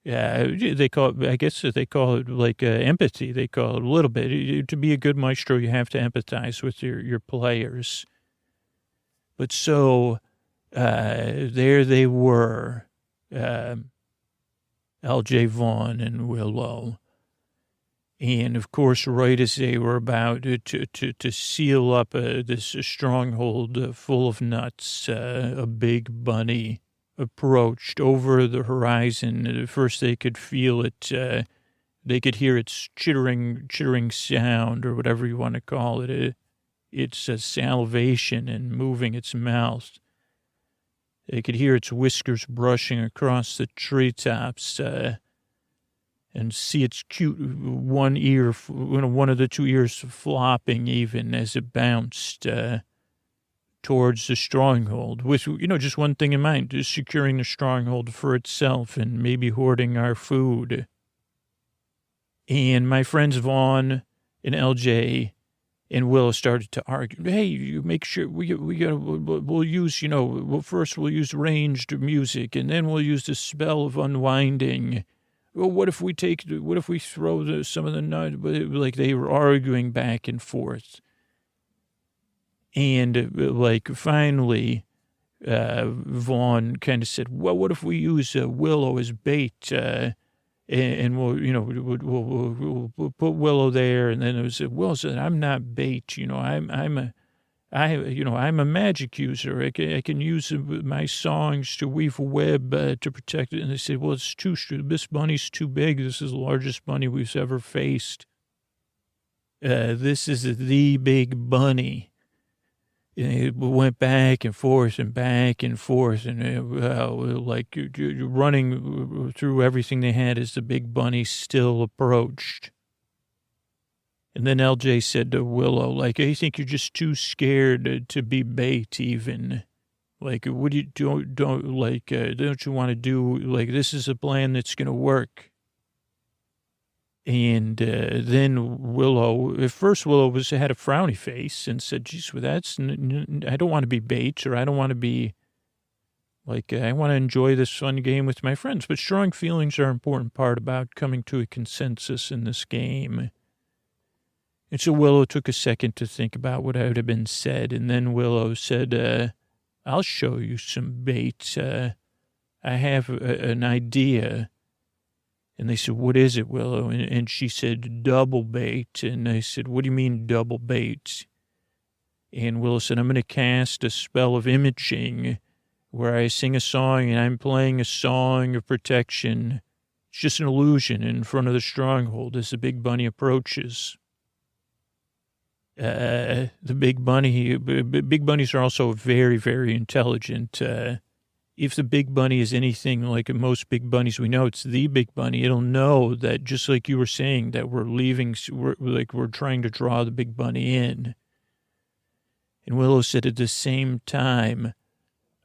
Yeah, they call it, I guess they call it like empathy. They call it a little bit. To be a good maestro, you have to empathize with your players. But so there they were, L.J. Vaughn and Willow. And, of course, right as they were about to seal up this stronghold full of nuts, a big bunny approached over the horizon. At first they could feel it. They could hear its chittering sound, or whatever you want to call it. It's salivation and moving its mouth. They could hear its whiskers brushing across the treetops, and see its cute one of the two ears flopping even as it bounced towards the stronghold, with, just one thing in mind, just securing the stronghold for itself and maybe hoarding our food. And my friends Vaughn and LJ and Will started to argue. Hey, you make sure we'll use, first we'll use ranged music, and then we'll use the spell of unwinding. Well, what if we throw some of the nuts? Like, they were arguing back and forth. And, finally, Vaughn kind of said, well, what if we use Willow as bait, and we'll put Willow there. And then it was, Will said, I'm not bait. I'm a magic user. I can use my songs to weave a web to protect it. And they said, well, this bunny's too big. This is the largest bunny we've ever faced. This is the big bunny. And it went back and forth, and running through everything they had as the big bunny still approached. And then LJ said to Willow, I think you're just too scared to be bait even. What do you don't you want to do? This is a plan that's going to work. And then Willow, at first Willow had a frowny face and said, geez, well, I don't want to be bait, or I don't want to be, I want to enjoy this fun game with my friends. But strong feelings are an important part about coming to a consensus in this game. And so Willow took a second to think about what would have been said. And then Willow said, I'll show you some bait. I have an idea. And they said, what is it, Willow? And she said, double bait. And I said, what do you mean double bait? And Willow said, I'm going to cast a spell of imaging where I sing a song, and I'm playing a song of protection. It's just an illusion in front of the stronghold as the big bunny approaches. The big bunnies are also very, very intelligent. If the big bunny is anything like most big bunnies we know, it's the big bunny. It'll know that, just like you were saying, that we're trying to draw the big bunny in. And Willow said, at the same time,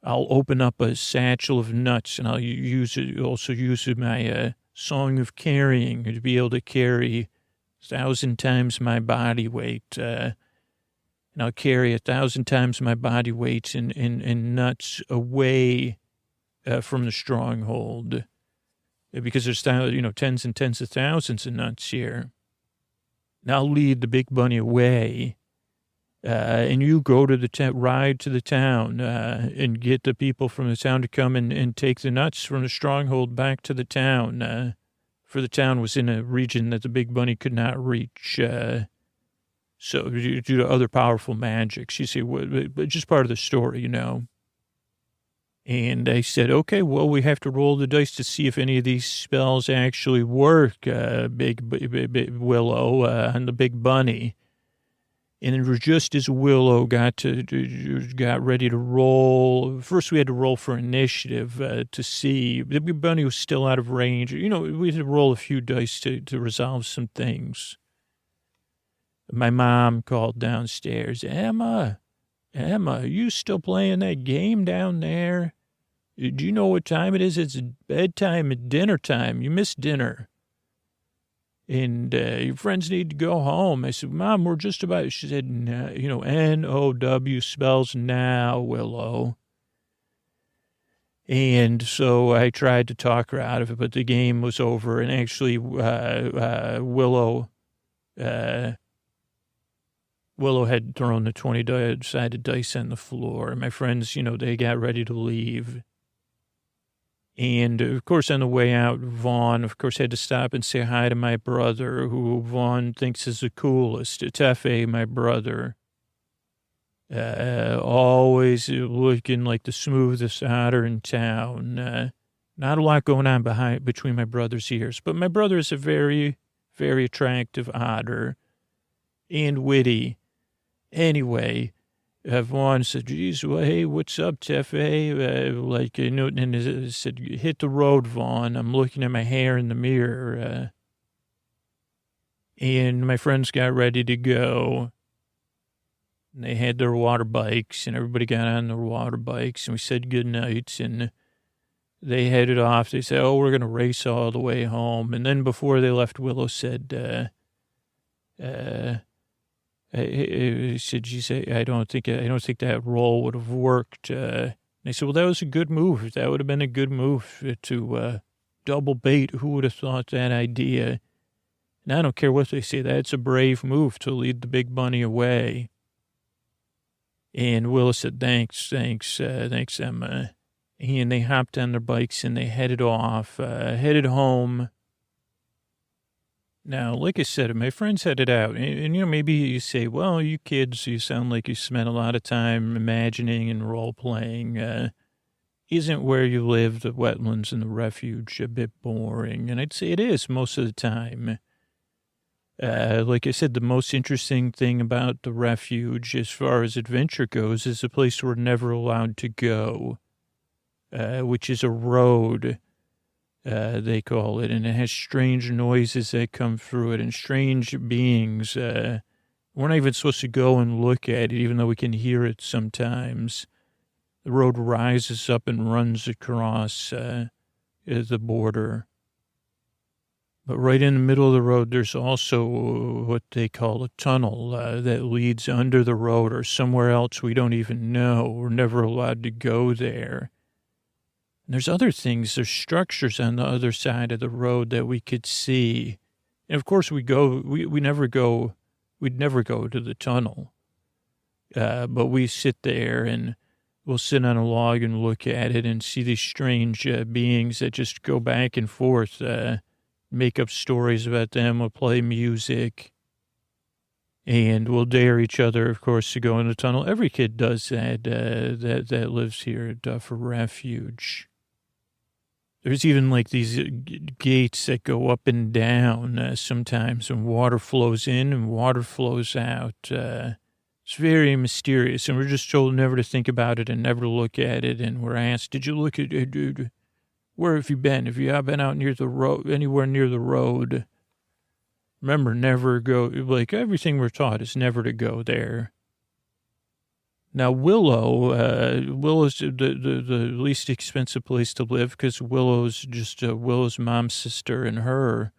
I'll open up a satchel of nuts, and I'll use my song of carrying to be able to carry 1,000 times my body weight, and I'll carry 1,000 times my body weight in nuts away from the stronghold, because there's, tens and tens of thousands of nuts here. And I'll lead the big bunny away, and you go to the ride to the town, and get the people from the town to come and take the nuts from the stronghold back to the town, for the town was in a region that the big bunny could not reach, so due to other powerful magics. You see, but just part of the story, And I said, okay, well, we have to roll the dice to see if any of these spells actually work, big Willow, on the big bunny. And just as Willow got ready to roll, first we had to roll for initiative to see. The big bunny was still out of range. We had to roll a few dice to resolve some things. My mom called downstairs, Emma, are you still playing that game down there? Do you know what time it is? It's bedtime and dinner time. You missed dinner. And your friends need to go home. I said, Mom, we're just about, she said, N-O-W spells now, Willow. And so I tried to talk her out of it, but the game was over. And actually, Willow had thrown the 20-sided dice on the floor. And my friends, they got ready to leave. And, of course, on the way out, Vaughn, of course, had to stop and say hi to my brother, who Vaughn thinks is the coolest. Tefe, my brother, always looking like the smoothest otter in town. Not a lot going on between my brother's ears. But my brother is a very, very attractive otter and witty. Anyway, Vaughn said, geez, well, hey, what's up, Tefe? And I said, hit the road, Vaughn. I'm looking at my hair in the mirror. And my friends got ready to go. And they had their water bikes, and everybody got on their water bikes, and we said goodnight, and they headed off. They said, we're going to race all the way home. And then before they left, Willow said, I don't think that roll would have worked. And I said, well, that was a good move. That would have been a good move to double bait. Who would have thought that idea? And I don't care what they say. That's a brave move to lead the big bunny away. And Willow said, thanks, Emma. And they hopped on their bikes and they headed headed home. Now, like I said, my friends headed out, and maybe you say, well, you kids, you sound like you spent a lot of time imagining and role-playing. Isn't where you live, the wetlands and the refuge, a bit boring? And I'd say it is most of the time. Like I said, the most interesting thing about the refuge, as far as adventure goes, is a place we're never allowed to go, which is a road. They call it, and it has strange noises that come through it and strange beings. We're not even supposed to go and look at it, even though we can hear it sometimes. The road rises up and runs across the border. But right in the middle of the road, there's also what they call a tunnel that leads under the road or somewhere else we don't even know. We're never allowed to go there. And there's other things, there's structures on the other side of the road that we could see. And of course we'd never go to the tunnel. But we sit there and we'll sit on a log and look at it and see these strange beings that just go back and forth, make up stories about them. We'll play music and we'll dare each other, of course, to go in the tunnel. Every kid does that, that lives here at Duffer Refuge. There's even like these gates that go up and down sometimes, and water flows in and water flows out. It's very mysterious, and we're just told never to think about it and never to look at it. And we're asked, did you look at it, dude? Where have you been? Have you been out near the road, anywhere near the road? Remember, never go, like everything we're taught is never to go there. Now, Willow's the least expensive place to live because Willow's just Willow's mom's sister and her.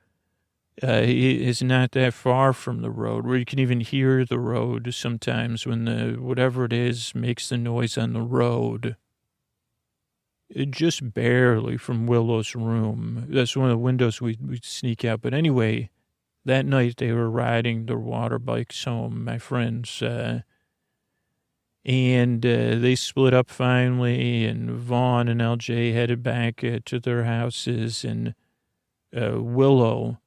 is not that far from the road, where you can even hear the road sometimes when whatever it is makes the noise on the road. Just barely from Willow's room. That's one of the windows we'd sneak out. But anyway, that night they were riding their water bikes home, my friends, and they split up finally, and Vaughn and LJ headed back to their houses, and Willow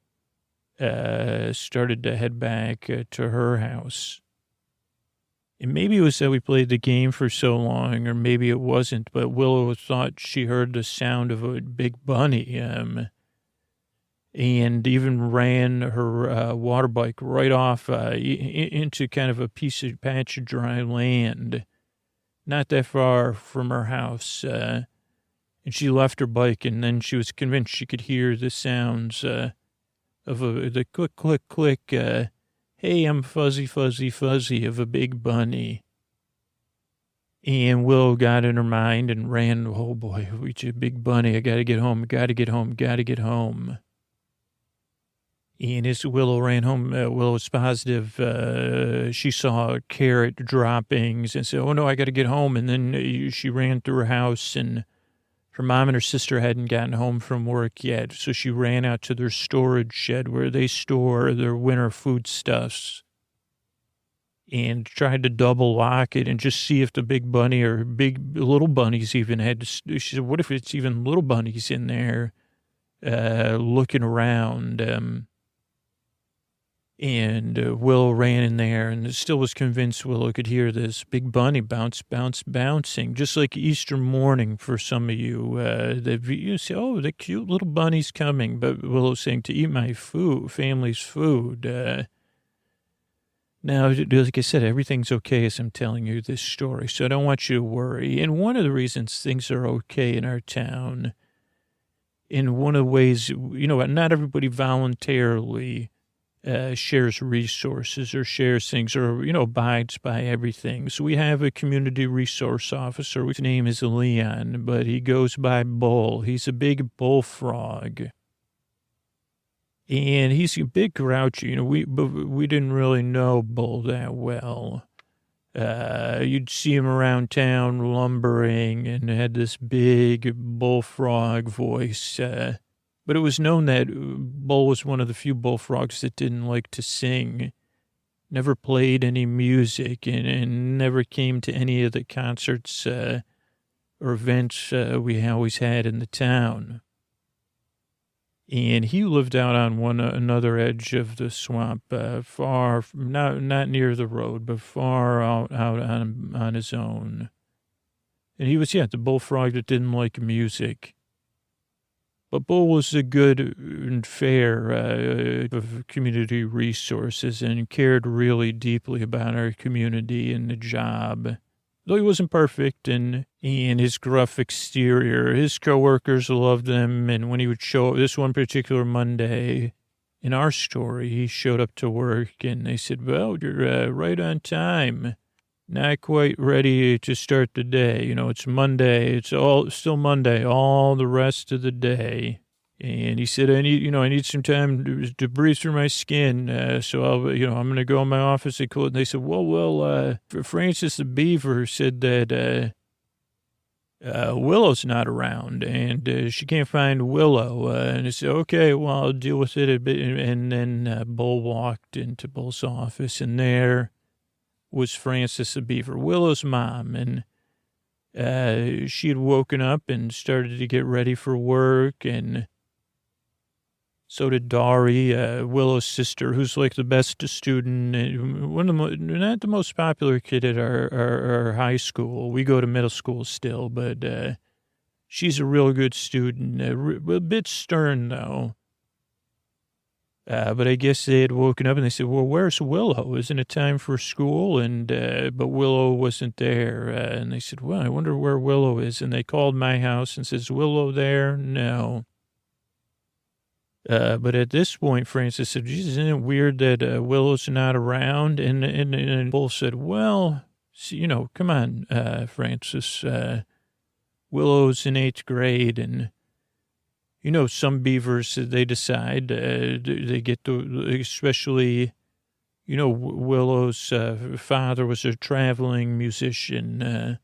started to head back to her house. And maybe it was that we played the game for so long, or maybe it wasn't, but Willow thought she heard the sound of a big bunny, and even ran her water bike right off into kind of a patch of dry land, not that far from her house. And she left her bike, and then she was convinced she could hear the sounds of the click, click, click, hey, I'm fuzzy, fuzzy, fuzzy of a big bunny. And Willow got in her mind and ran, oh boy, reach a big bunny. I got to get home, got to get home, got to get home. And as Willow ran home, Willow was positive she saw carrot droppings and said, oh no, I got to get home. And then she ran through her house, and her mom and her sister hadn't gotten home from work yet. So she ran out to their storage shed where they store their winter foodstuffs, and tried to double lock it and just see if the big bunny or big little bunnies even had. She said, what if it's even little bunnies in there looking around? And Willow ran in there and still was convinced Willow could hear this big bunny bouncing, just like Easter morning for some of you. You say, oh, the cute little bunny's coming. But Willow's saying, to eat my food, family's food. Now, like I said, everything's okay as I'm telling you this story, so I don't want you to worry. And one of the reasons things are okay in our town, in one of the ways, not everybody voluntarily shares resources or shares things or, abides by everything. So we have a community resource officer. His name is Leon, but he goes by Bull. He's a big bullfrog. And he's a bit grouchy. We didn't really know Bull that well. You'd see him around town lumbering and had this big bullfrog voice. But it was known that Bull was one of the few bullfrogs that didn't like to sing, never played any music, and never came to any of the concerts or events we always had in the town. And he lived out on another edge of the swamp, far, not near the road, but far out on his own. And he was, the bullfrog that didn't like music. But Bull was a good and fair of community resources and cared really deeply about our community and the job. Though he wasn't perfect and his gruff exterior, his coworkers loved him. And when he would show up this one particular Monday in our story, he showed up to work and they said, well, you're right on time. Not quite ready to start the day. It's Monday. It's still Monday, all the rest of the day. And he said, I need some time to breathe through my skin. So I'm going to go in my office. And they said, well, Francis the Beaver said that Willow's not around and she can't find Willow. And I said, okay, well, I'll deal with it a bit. And then Bull walked into Bull's office, and there was Francis the Beaver, Willow's mom. And she had woken up and started to get ready for work, and so did Dari, Willow's sister, who's like the best student, not the most popular kid at our high school. We go to middle school still, but she's a real good student, a bit stern though. But I guess they had woken up and they said, well, where's Willow? Isn't it time for school? And but Willow wasn't there. And they said, well, I wonder where Willow is. And they called my house and says, Willow there? No. But at this point, Francis said, Jesus, isn't it weird that Willow's not around? And Bull said, well, come on, Francis. Willow's in 8th grade, and some beavers, they decide, they get the, especially, Willow's father was a traveling musician.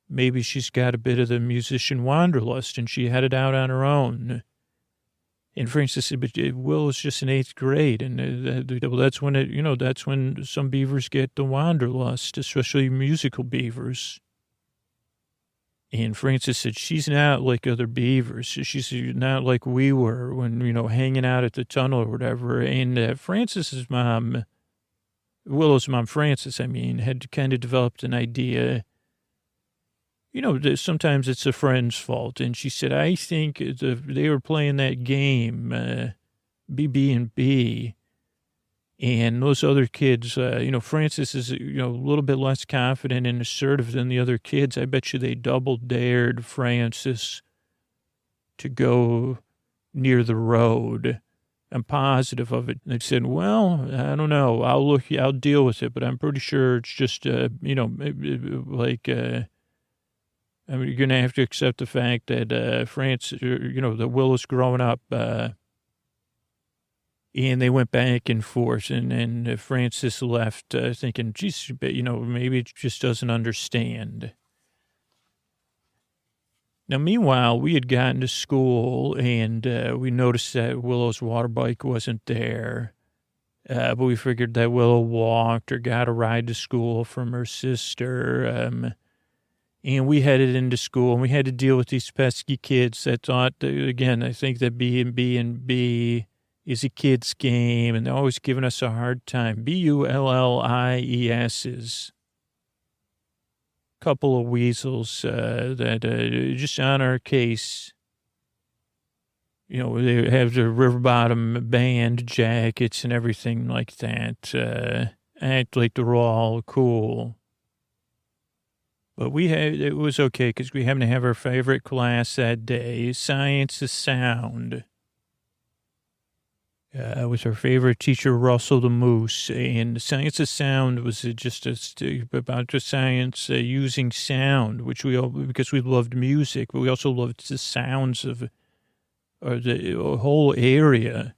Maybe she's got a bit of the musician wanderlust and she headed out on her own. And Francis said, but Willow's just in 8th grade. And well, that's when that's when some beavers get the wanderlust, especially musical beavers. And Francis said, she's not like other beavers. She's not like we were when, hanging out at the tunnel or whatever. And Francis's mom, Willow's mom, Frances, had kind of developed an idea. Sometimes it's a friend's fault. And she said, I think they were playing that game, BB&B. And those other kids, Francis is, a little bit less confident and assertive than the other kids. I bet you they double dared Francis to go near the road. I'm positive of it. They said, well, I don't know. I'll deal with it, but I'm pretty sure it's just, you're going to have to accept the fact that Francis, that Willow's growing up, and they went back and forth, and Francis left thinking, geez, maybe it just doesn't understand. Now, meanwhile, we had gotten to school, and we noticed that Willow's water bike wasn't there. But we figured that Willow walked or got a ride to school from her sister. And we headed into school, and we had to deal with these pesky kids that thought, again, I think that B&B is a kid's game, and they're always giving us a hard time. BULLIES's. Couple of weasels that just on our case. They have the River Bottom band jackets and everything like that. Act like they're all cool. But it was okay because we happened to have our favorite class that day, Science of Sound. With our favorite teacher, Russell the Moose. And Science of Sound was just about the science using sound, because we loved music, but we also loved the sounds of the whole area.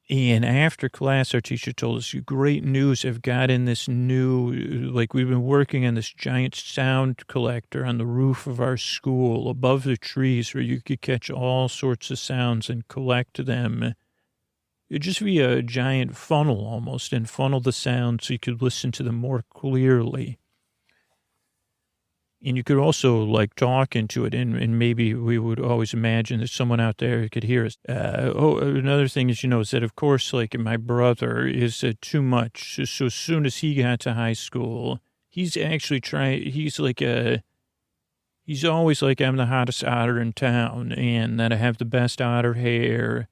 And after class, our teacher told us, great news, I've got in this new, we've been working on this giant sound collector on the roof of our school above the trees where you could catch all sorts of sounds and collect them. It'd just be a giant funnel almost, and funnel the sound so you could listen to them more clearly. And you could also talk into it, and maybe we would always imagine that someone out there could hear us. Another thing is, is that, of course, my brother is too much. So as soon as he got to high school, he's actually he's always like, I'm the hottest otter in town, and that I have the best otter hair.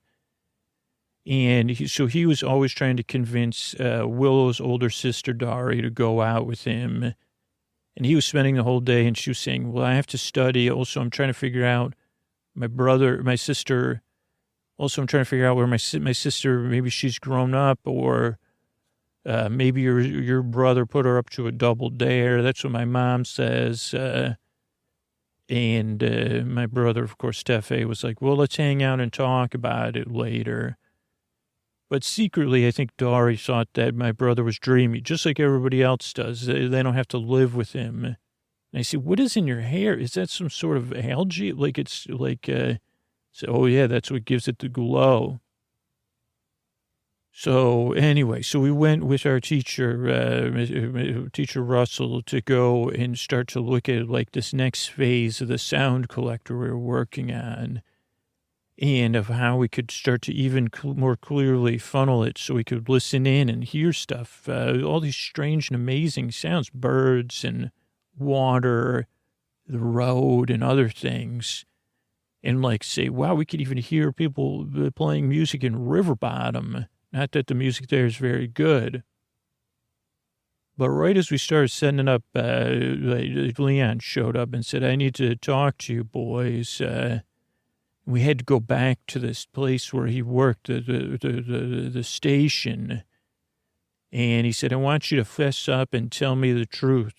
And so he was always trying to convince Willow's older sister, Dari, to go out with him. And he was spending the whole day, and she was saying, well, I have to study. Also, I'm trying to figure out my sister. Also, I'm trying to figure out where my sister, maybe she's grown up, or maybe your brother put her up to a double dare. That's what my mom says. And my brother, of course, Steffe, was like, well, let's hang out and talk about it later. But secretly, I think Dari thought that my brother was dreamy, just like everybody else does. They don't have to live with him. And I said, what is in your hair? Is that some sort of algae? Oh, yeah, that's what gives it the glow. So anyway, we went with our teacher, Teacher Russell, to go and start to look at this next phase of the sound collector we were working on. And of how we could start to even more clearly funnel it so we could listen in and hear stuff, all these strange and amazing sounds, birds and water, the road and other things. And say, wow, we could even hear people playing music in River Bottom. Not that the music there is very good. But right as we started setting it up, Leon showed up and said, I need to talk to you boys. We had to go back to this place where he worked, the station. And he said, I want you to fess up and tell me the truth.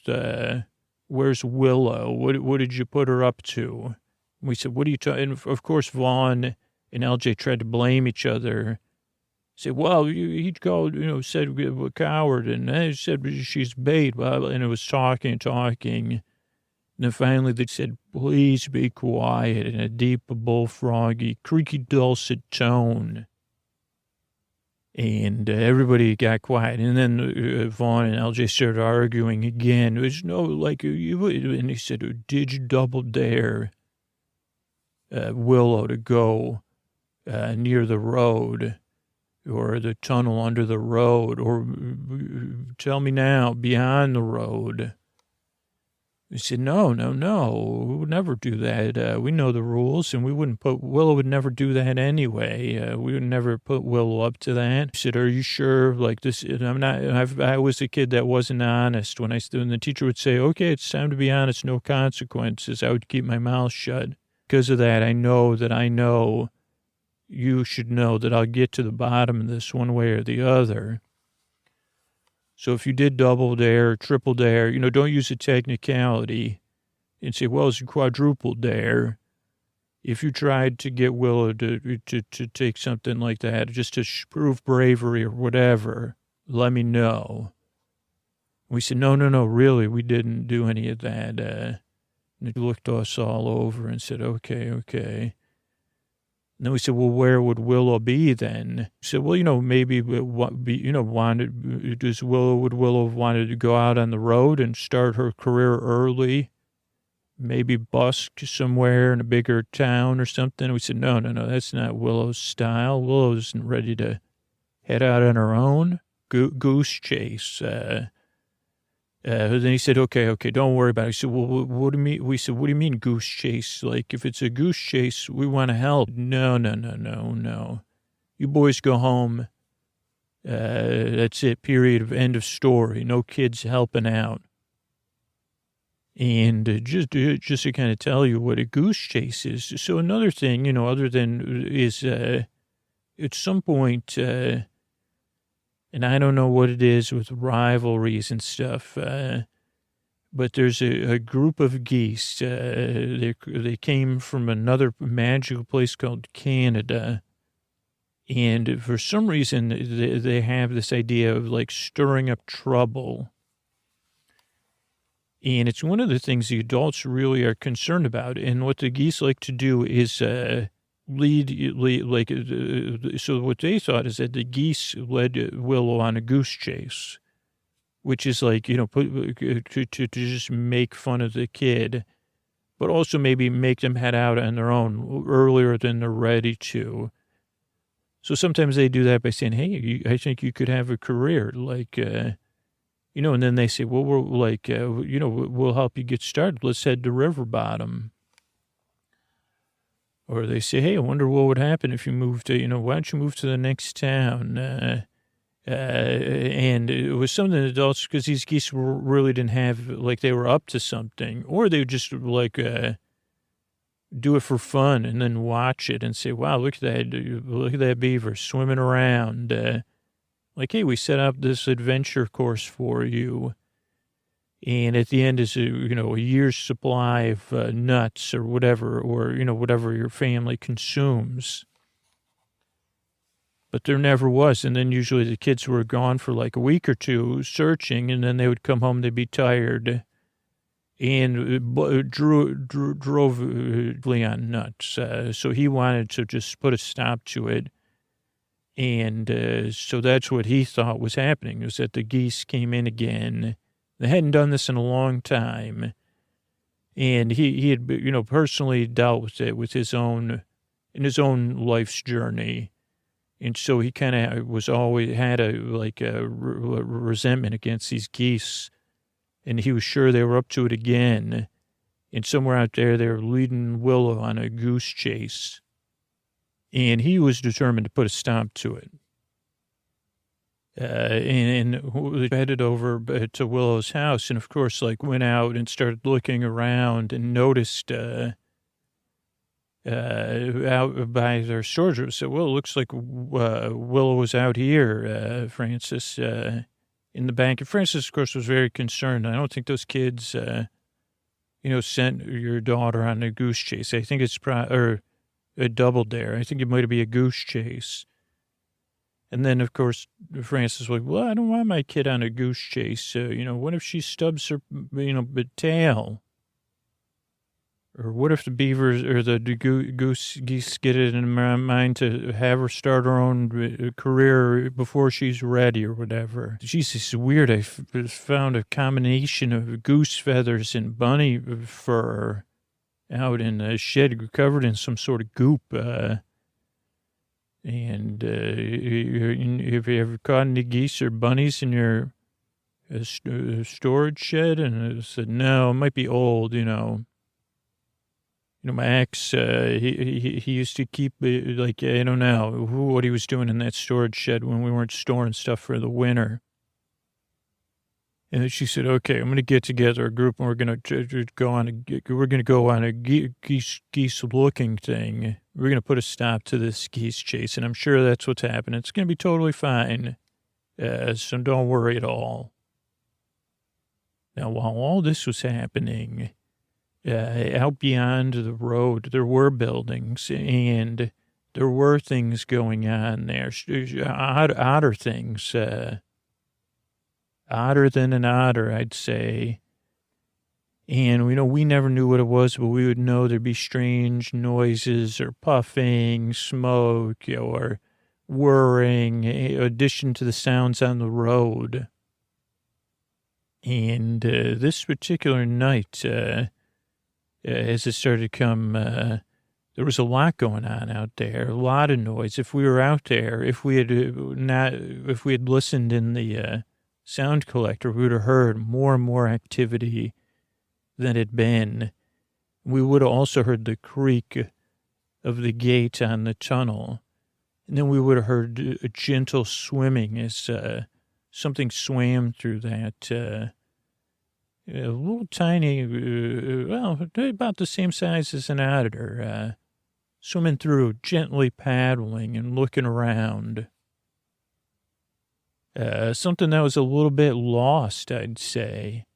Where's Willow? What did you put her up to? We said, what are you talking? And of course, Vaughn and LJ tried to blame each other. Said, well, he called, said we're a coward, and I said she's bait, blah, blah, and it was talking. And then finally they said, please be quiet, in a deep, bullfroggy, creaky, dulcet tone. And everybody got quiet. And then Vaughn and LJ started arguing again. There's no, like, and he said, did you double dare Willow to go near the road or the tunnel under the road, or tell me now, beyond the road? He said, no, we would never do that. We know the rules, and Willow would never do that anyway. We would never put Willow up to that. He said, are you sure? Like this, I was a kid that wasn't honest. When the teacher would say, okay, it's time to be honest, no consequences, I would keep my mouth shut. Because of that, I know you should know that I'll get to the bottom of this one way or the other. So if you did double dare, triple dare, don't use a technicality and say, well, it's a quadruple dare. If you tried to get Willow to take something like that, just to prove bravery or whatever, let me know. We said, no, really, we didn't do any of that. And he looked us all over and said, okay. And then we said, well, where would Willow be then? He said, well, maybe, would Willow wanted to go out on the road and start her career early? Maybe busk somewhere in a bigger town or something? And we said, no, that's not Willow's style. Willow's ready to head out on her own. Goose chase. Then he said, okay, don't worry about it. He said, well, what do you mean? We said, what do you mean goose chase? Like, if it's a goose chase, we want to help. No. You boys go home. That's it, period, end of story. No kids helping out. And just to kind of tell you what a goose chase is. So another thing, other than is at some point, and I don't know what it is with rivalries and stuff, but there's a group of geese. They came from another magical place called Canada. And for some reason, they have this idea of, like, stirring up trouble. And it's one of the things the adults really are concerned about. And what the geese like to do is lead, so what they thought is that the geese led Willow on a goose chase, which is like, to just make fun of the kid, but also maybe make them head out on their own earlier than they're ready to. So sometimes they do that by saying, hey, I think you could have a career, like, and then they say, well, we're like, we'll help you get started. Let's head to River Bottom. Or they say, hey, I wonder what would happen if you moved to, why don't you move to the next town? And it was something that adults, because these geese really didn't have, like, they were up to something. Or they would just, like, do it for fun and then watch it and say, wow, look at that beaver swimming around. Like, hey, we set up this adventure course for you. And at the end is, a year's supply of nuts or whatever, or, whatever your family consumes. But there never was. And then usually the kids were gone for like a week or two searching, and then they would come home, they'd be tired. And drove Leon nuts. So he wanted to just put a stop to it. And so that's what he thought was happening, was that the geese came in again. They hadn't done this in a long time. And he had, personally dealt with it in his own life's journey. And so he kind of had a resentment against these geese. And he was sure they were up to it again. And somewhere out there, they were leading Willow on a goose chase. And he was determined to put a stop to it. And headed over to Willow's house. And, of course, went out and started looking around and noticed out by their storage room. So, well, it looks like Willow was out here, Francis, in the bank. And Francis, of course, was very concerned. I don't think those kids, sent your daughter on a goose chase. I think it's or a double dare. I think it might be a goose chase. And then, of course, Francis was like, well, I don't want my kid on a goose chase. What if she stubs her, tail? Or what if the beavers or the geese get it in my mind to have her start her own career before she's ready or whatever? Jeez, it's weird. I found a combination of goose feathers and bunny fur out in a shed covered in some sort of goop. And have you ever caught any geese or bunnies in your storage shed? And I said, no, it might be old, my ex, he used to keep, I don't know what he was doing in that storage shed when we weren't storing stuff for the winter. And then she said, okay, I'm going to get together a group and we're going to go on a geese looking thing. We're going to put a stop to this geese chase. And I'm sure that's what's happening. It's going to be totally fine. So don't worry at all. Now, while all this was happening, out beyond the road, there were buildings and there were things going on there. Otter things, odder than an otter, I'd say. And we never knew what it was, but we would know there'd be strange noises or puffing, smoke, or whirring, in addition to the sounds on the road. And this particular night, as it started to come, there was a lot going on out there, a lot of noise. If we were out there, if we had listened in the sound collector, we would have heard more and more activity than it had been. We would have also heard the creak of the gate on the tunnel. And then we would have heard a gentle swimming as something swam through that a little tiny, about the same size as an otter, swimming through, gently paddling and looking around. Something that was a little bit lost, I'd say.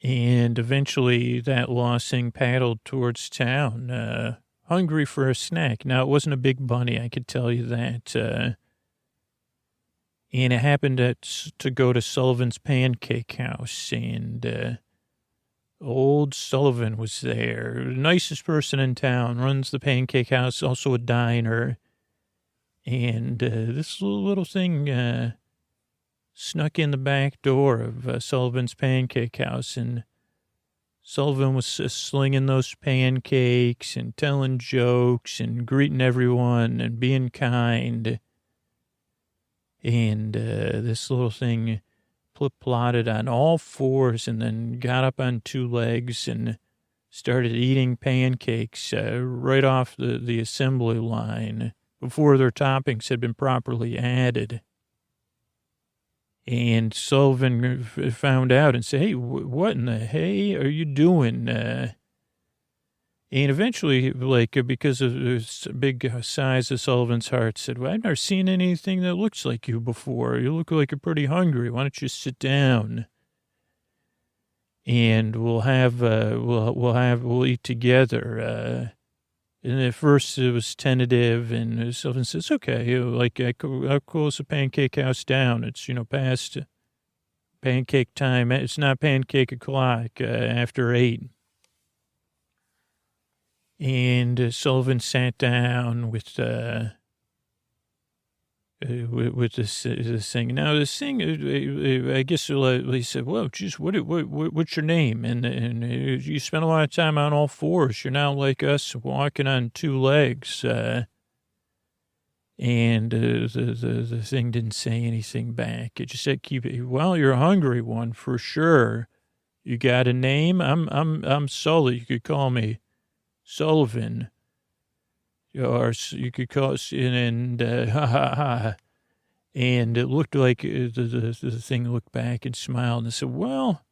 And eventually that lost thing paddled towards town, hungry for a snack. Now, it wasn't a big bunny, I could tell you that. And it happened to go to Sullivan's Pancake House, and old Sullivan was there. Nicest person in town, runs the pancake house, also a diner. And this little thing snuck in the back door of Sullivan's Pancake House, and Sullivan was slinging those pancakes and telling jokes and greeting everyone and being kind. And this little thing plotted on all fours and then got up on two legs and started eating pancakes right off the assembly line before their toppings had been properly added. And Sullivan found out and said, hey, what in the hey are you doing? And eventually, because of the big size of Sullivan's heart, said, well, I've never seen anything that looks like you before. You look like you're pretty hungry. Why don't you sit down? And we'll eat together. And at first it was tentative, and Sullivan says, okay, I'll close the pancake house down. It's, past pancake time. It's not pancake o'clock after 8. And Sullivan sat down with this thing. Now, this thing, I guess he said, well, geez, what's your name? And you spend a lot of time on all fours. You're not like us walking on two legs. And the thing didn't say anything back. It just said, well, you're a hungry one for sure. You got a name? I'm Sully. You could call me Sullivan. Or you could call us, and and it looked like the thing looked back and smiled and said, well,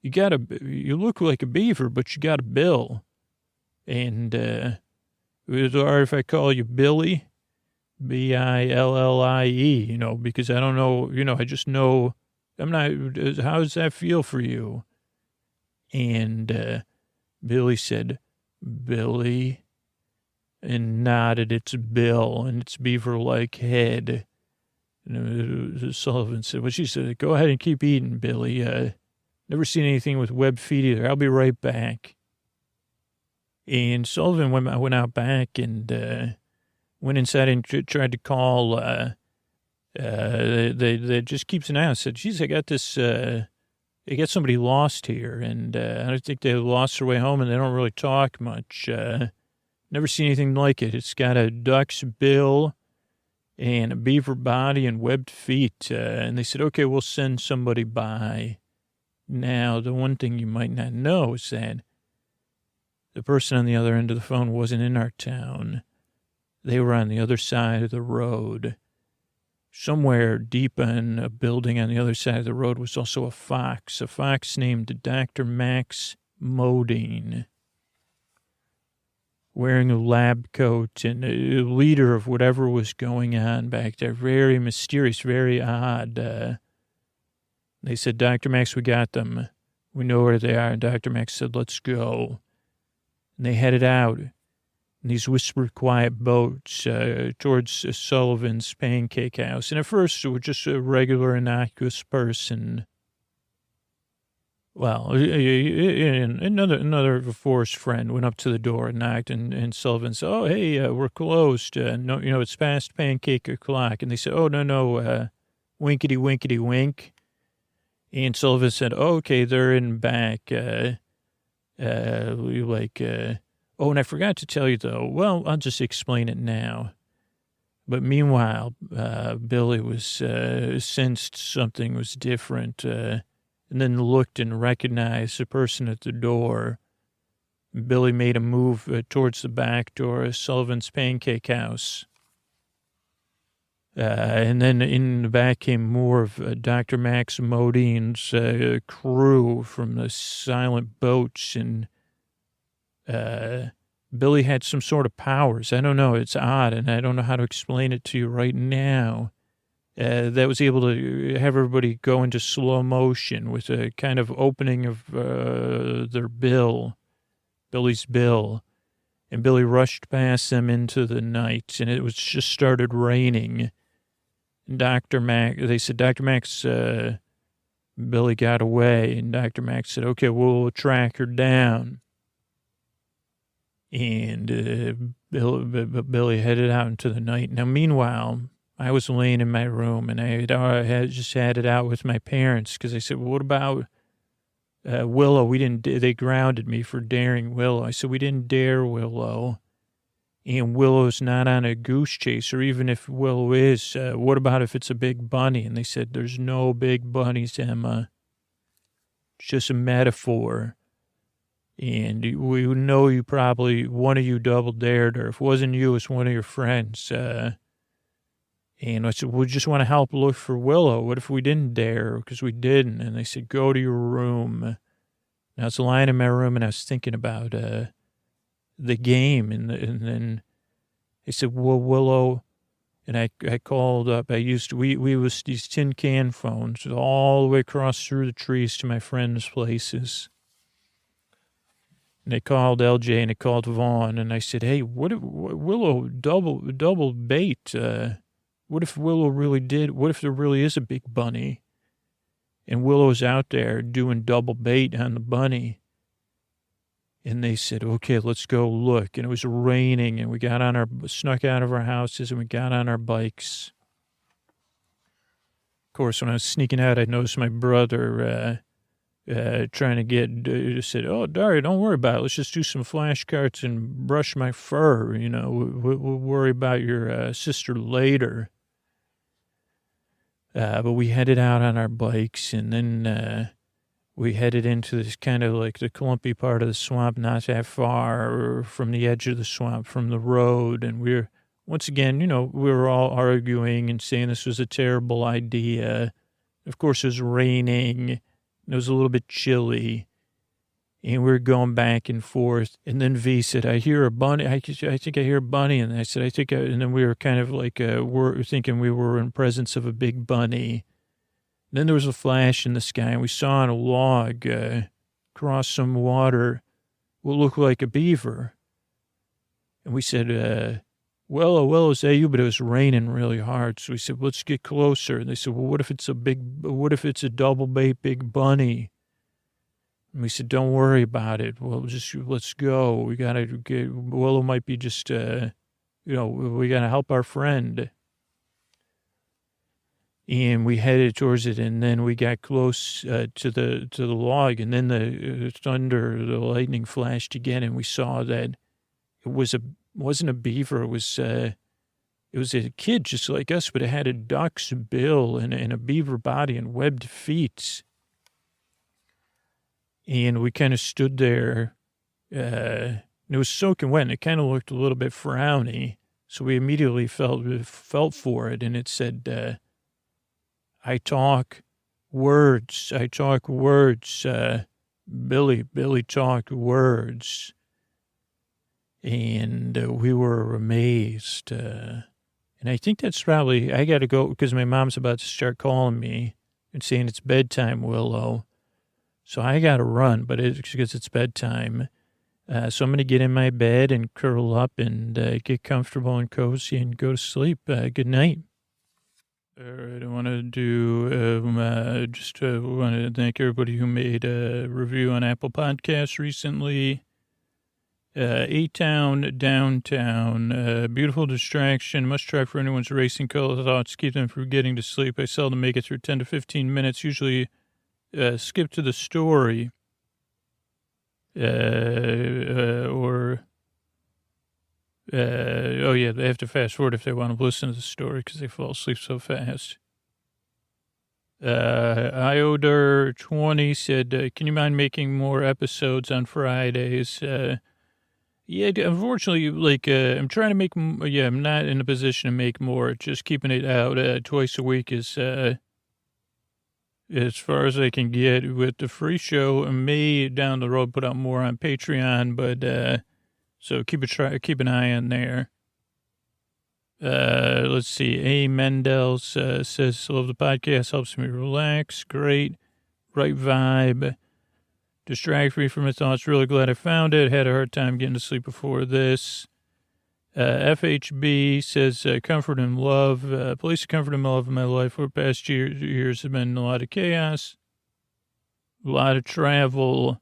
you look like a beaver, but you got a bill. And is it all right if I call you Billy? Billie, because I don't know, I just know I'm not, how does that feel for you? And Billy said, Billy, and nodded its bill and its beaver-like head. And Sullivan said, well, she said, go ahead and keep eating, Billy. Never seen anything with webbed feet either. I'll be right back. And Sullivan went out back and went inside and tried to call. They just keeps an eye on. Said, geez, I got this. They got somebody lost here, and I don't think they lost their way home, and they don't really talk much. Never seen anything like it. It's got a duck's bill and a beaver body and webbed feet. And they said, okay, we'll send somebody by. Now, the one thing you might not know is that the person on the other end of the phone wasn't in our town. They were on the other side of the road. Somewhere deep in a building on the other side of the road was also a fox named Dr. Max Modine, wearing a lab coat and a leader of whatever was going on back there. Very mysterious, very odd. They said, Dr. Max, we got them. We know where they are. And Dr. Max said, let's go. And they headed out in these whispered, quiet boats towards Sullivan's Pancake House. And at first, it was just a regular, innocuous person. Well, another forest friend went up to the door and knocked, and Sullivan said, oh, hey, we're closed. No, it's past pancake o'clock. And they said, oh, no, winkety, winkety, wink. And Sullivan said, oh, okay, they're in back. Oh, and I forgot to tell you, though. Well, I'll just explain it now. But meanwhile, Billy was sensed something was different, and then looked and recognized the person at the door. Billy made a move towards the back door of Sullivan's Pancake House. And then in the back came more of Dr. Max Modine's crew from the silent boats, and Billy had some sort of powers. I don't know. It's odd, and I don't know how to explain it to you right now. That was able to have everybody go into slow motion with a kind of opening of their bill, Billy's bill. And Billy rushed past them into the night, and it was just started raining. And they said, Dr. Max, Billy got away, and Dr. Max said, okay, we'll track her down. And Billy headed out into the night. Now, meanwhile, I was laying in my room, and I had just had it out with my parents, because I said, well, what about Willow? They grounded me for daring Willow. I said, we didn't dare Willow. And Willow's not on a goose chase, or even if Willow is, what about if it's a big bunny? And they said, there's no big bunnies, Emma. It's just a metaphor. And we know one of you double dared her. If it wasn't you, it's one of your friends. And I said, we just want to help look for Willow. What if we didn't dare her? Because we didn't. And they said, go to your room. And I was lying in my room, and I was thinking about the game. And then they said, well, Willow. And I called up. We was these tin can phones all the way across through the trees to my friends' places. And they called LJ and they called Vaughn, and I said, hey, what if Willow double bait? What if Willow what if there really is a big bunny? And Willow's out there doing double bait on the bunny. And they said, okay, let's go look. And it was raining, and we snuck out of our houses, and we got on our bikes. Of course, when I was sneaking out, I noticed my brother, trying to said, oh, Daria, don't worry about it. Let's just do some flashcards and brush my fur. We'll worry about your sister later. But we headed out on our bikes, and then we headed into this kind of like the clumpy part of the swamp, not that far from the edge of the swamp, from the road. And once again, we were all arguing and saying this was a terrible idea. Of course, it was raining. It was a little bit chilly, and we were going back and forth. And then V said, I hear a bunny. I think I hear a bunny. And I said, and then we were kind of like, we're thinking we were in presence of a big bunny. And then there was a flash in the sky, and we saw on a log, across some water what looked like a beaver. And we said, well, is that you? But it was raining really hard. So we said, let's get closer. And they said, well, what if it's a double big bunny? And we said, don't worry about it. Well, let's go. We got to get, Willow might be just, we got to help our friend. And we headed towards it, and then we got close to the log, and then the lightning flashed again, and we saw that it wasn't a beaver. It was a kid just like us, but it had a duck's bill and a beaver body and webbed feet. And we kind of stood there, and it was soaking wet, and it kind of looked a little bit frowny. So we immediately felt for it, and it said, I talk words. Billy talked words. And we were amazed. And I think that's probably, I got to go because my mom's about to start calling me and saying it's bedtime, Willow. So I got to run, but it's because it's bedtime. So I'm going to get in my bed and curl up and get comfortable and cozy and go to sleep. Good night. All right, I want to do, want to thank everybody who made a review on Apple Podcasts recently. A-Town, Downtown, beautiful distraction, must try for anyone's racing color thoughts, keep them from getting to sleep. I seldom make it through 10 to 15 minutes, usually skip to the story. They have to fast forward if they want to listen to the story because they fall asleep so fast. Ioder20 said, can you mind making more episodes on Fridays? Unfortunately, I'm trying to make, I'm not in a position to make more. Just keeping it out twice a week is as far as I can get with the free show. I may down the road put out more on Patreon, but so keep an eye on there. Let's see. A. Mendel says, love the podcast, helps me relax. Great. Right vibe. Distract me from my thoughts. Really glad I found it. Had a hard time getting to sleep before this. FHB says, comfort and love. Place of comfort and love in my life for the past years have been a lot of chaos, a lot of travel,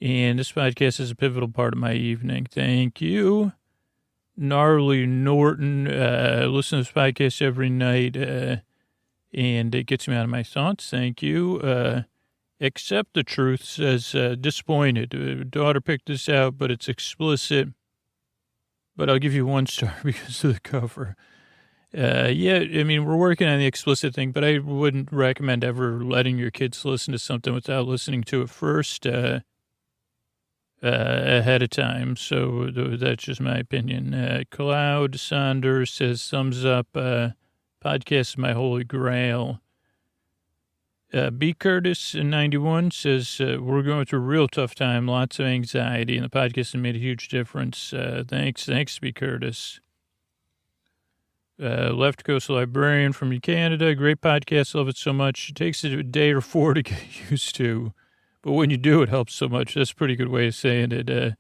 and this podcast is a pivotal part of my evening. Thank you. Gnarly Norton, listen to this podcast every night, and it gets me out of my thoughts. Thank you. Accept the Truth says, disappointed. Daughter picked this out, but it's explicit. But I'll give you 1 star because of the cover. We're working on the explicit thing, but I wouldn't recommend ever letting your kids listen to something without listening to it first ahead of time. So that's just my opinion. Cloud Saunders says, thumbs up. Podcast is my holy grail. B. Curtis in 91 says, we're going through a real tough time, lots of anxiety, and the podcast has made a huge difference. Thanks, B. Curtis. Left Coast Librarian from Canada, great podcast, love it so much. It takes a day or 4 to get used to, but when you do, it helps so much. That's a pretty good way of saying it.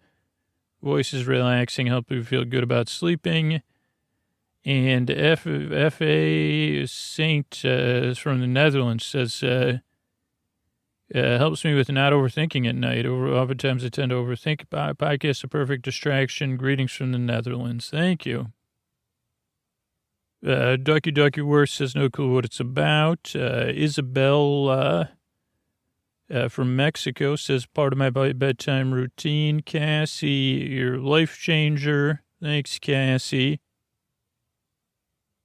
Voice is relaxing, help you feel good about sleeping. And F.A. Saint from the Netherlands says, helps me with not overthinking at night. Oftentimes I tend to overthink. Podcast a perfect distraction. Greetings from the Netherlands. Thank you. Ducky Worth says no clue what it's about. Isabel from Mexico says part of my bedtime routine. Cassie, your life changer. Thanks, Cassie.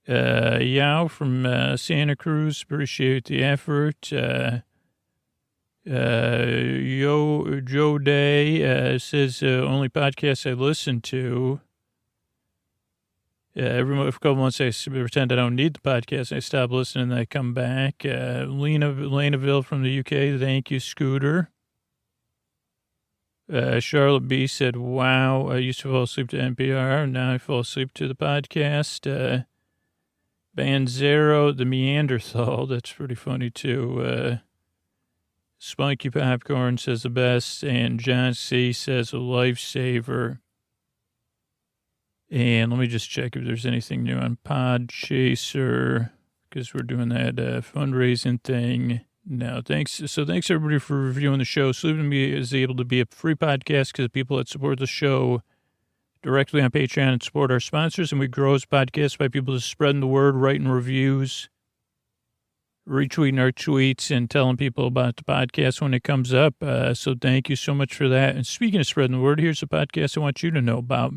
Yao from Santa Cruz, appreciate the effort. Joe Day says only podcast I listen to. Every couple months I pretend I don't need the podcast. I stop listening and I come back. Lanaville from the UK, thank you, Scooter. Charlotte B said, wow, I used to fall asleep to NPR. Now I fall asleep to the podcast. Banzero, the Neanderthal. That's pretty funny, too. Spunky Popcorn says the best, and John C. says a lifesaver. And let me just check if there's anything new on Podchaser, because we're doing that fundraising thing. No, thanks. So thanks, everybody, for reviewing the show. Sleep With Me is able to be a free podcast because people that support the show directly on Patreon and support our sponsors, and we grow as podcasts by people just spreading the word, writing reviews, retweeting our tweets, and telling people about the podcast when it comes up. So thank you so much for that. And speaking of spreading the word, here's a podcast I want you to know about.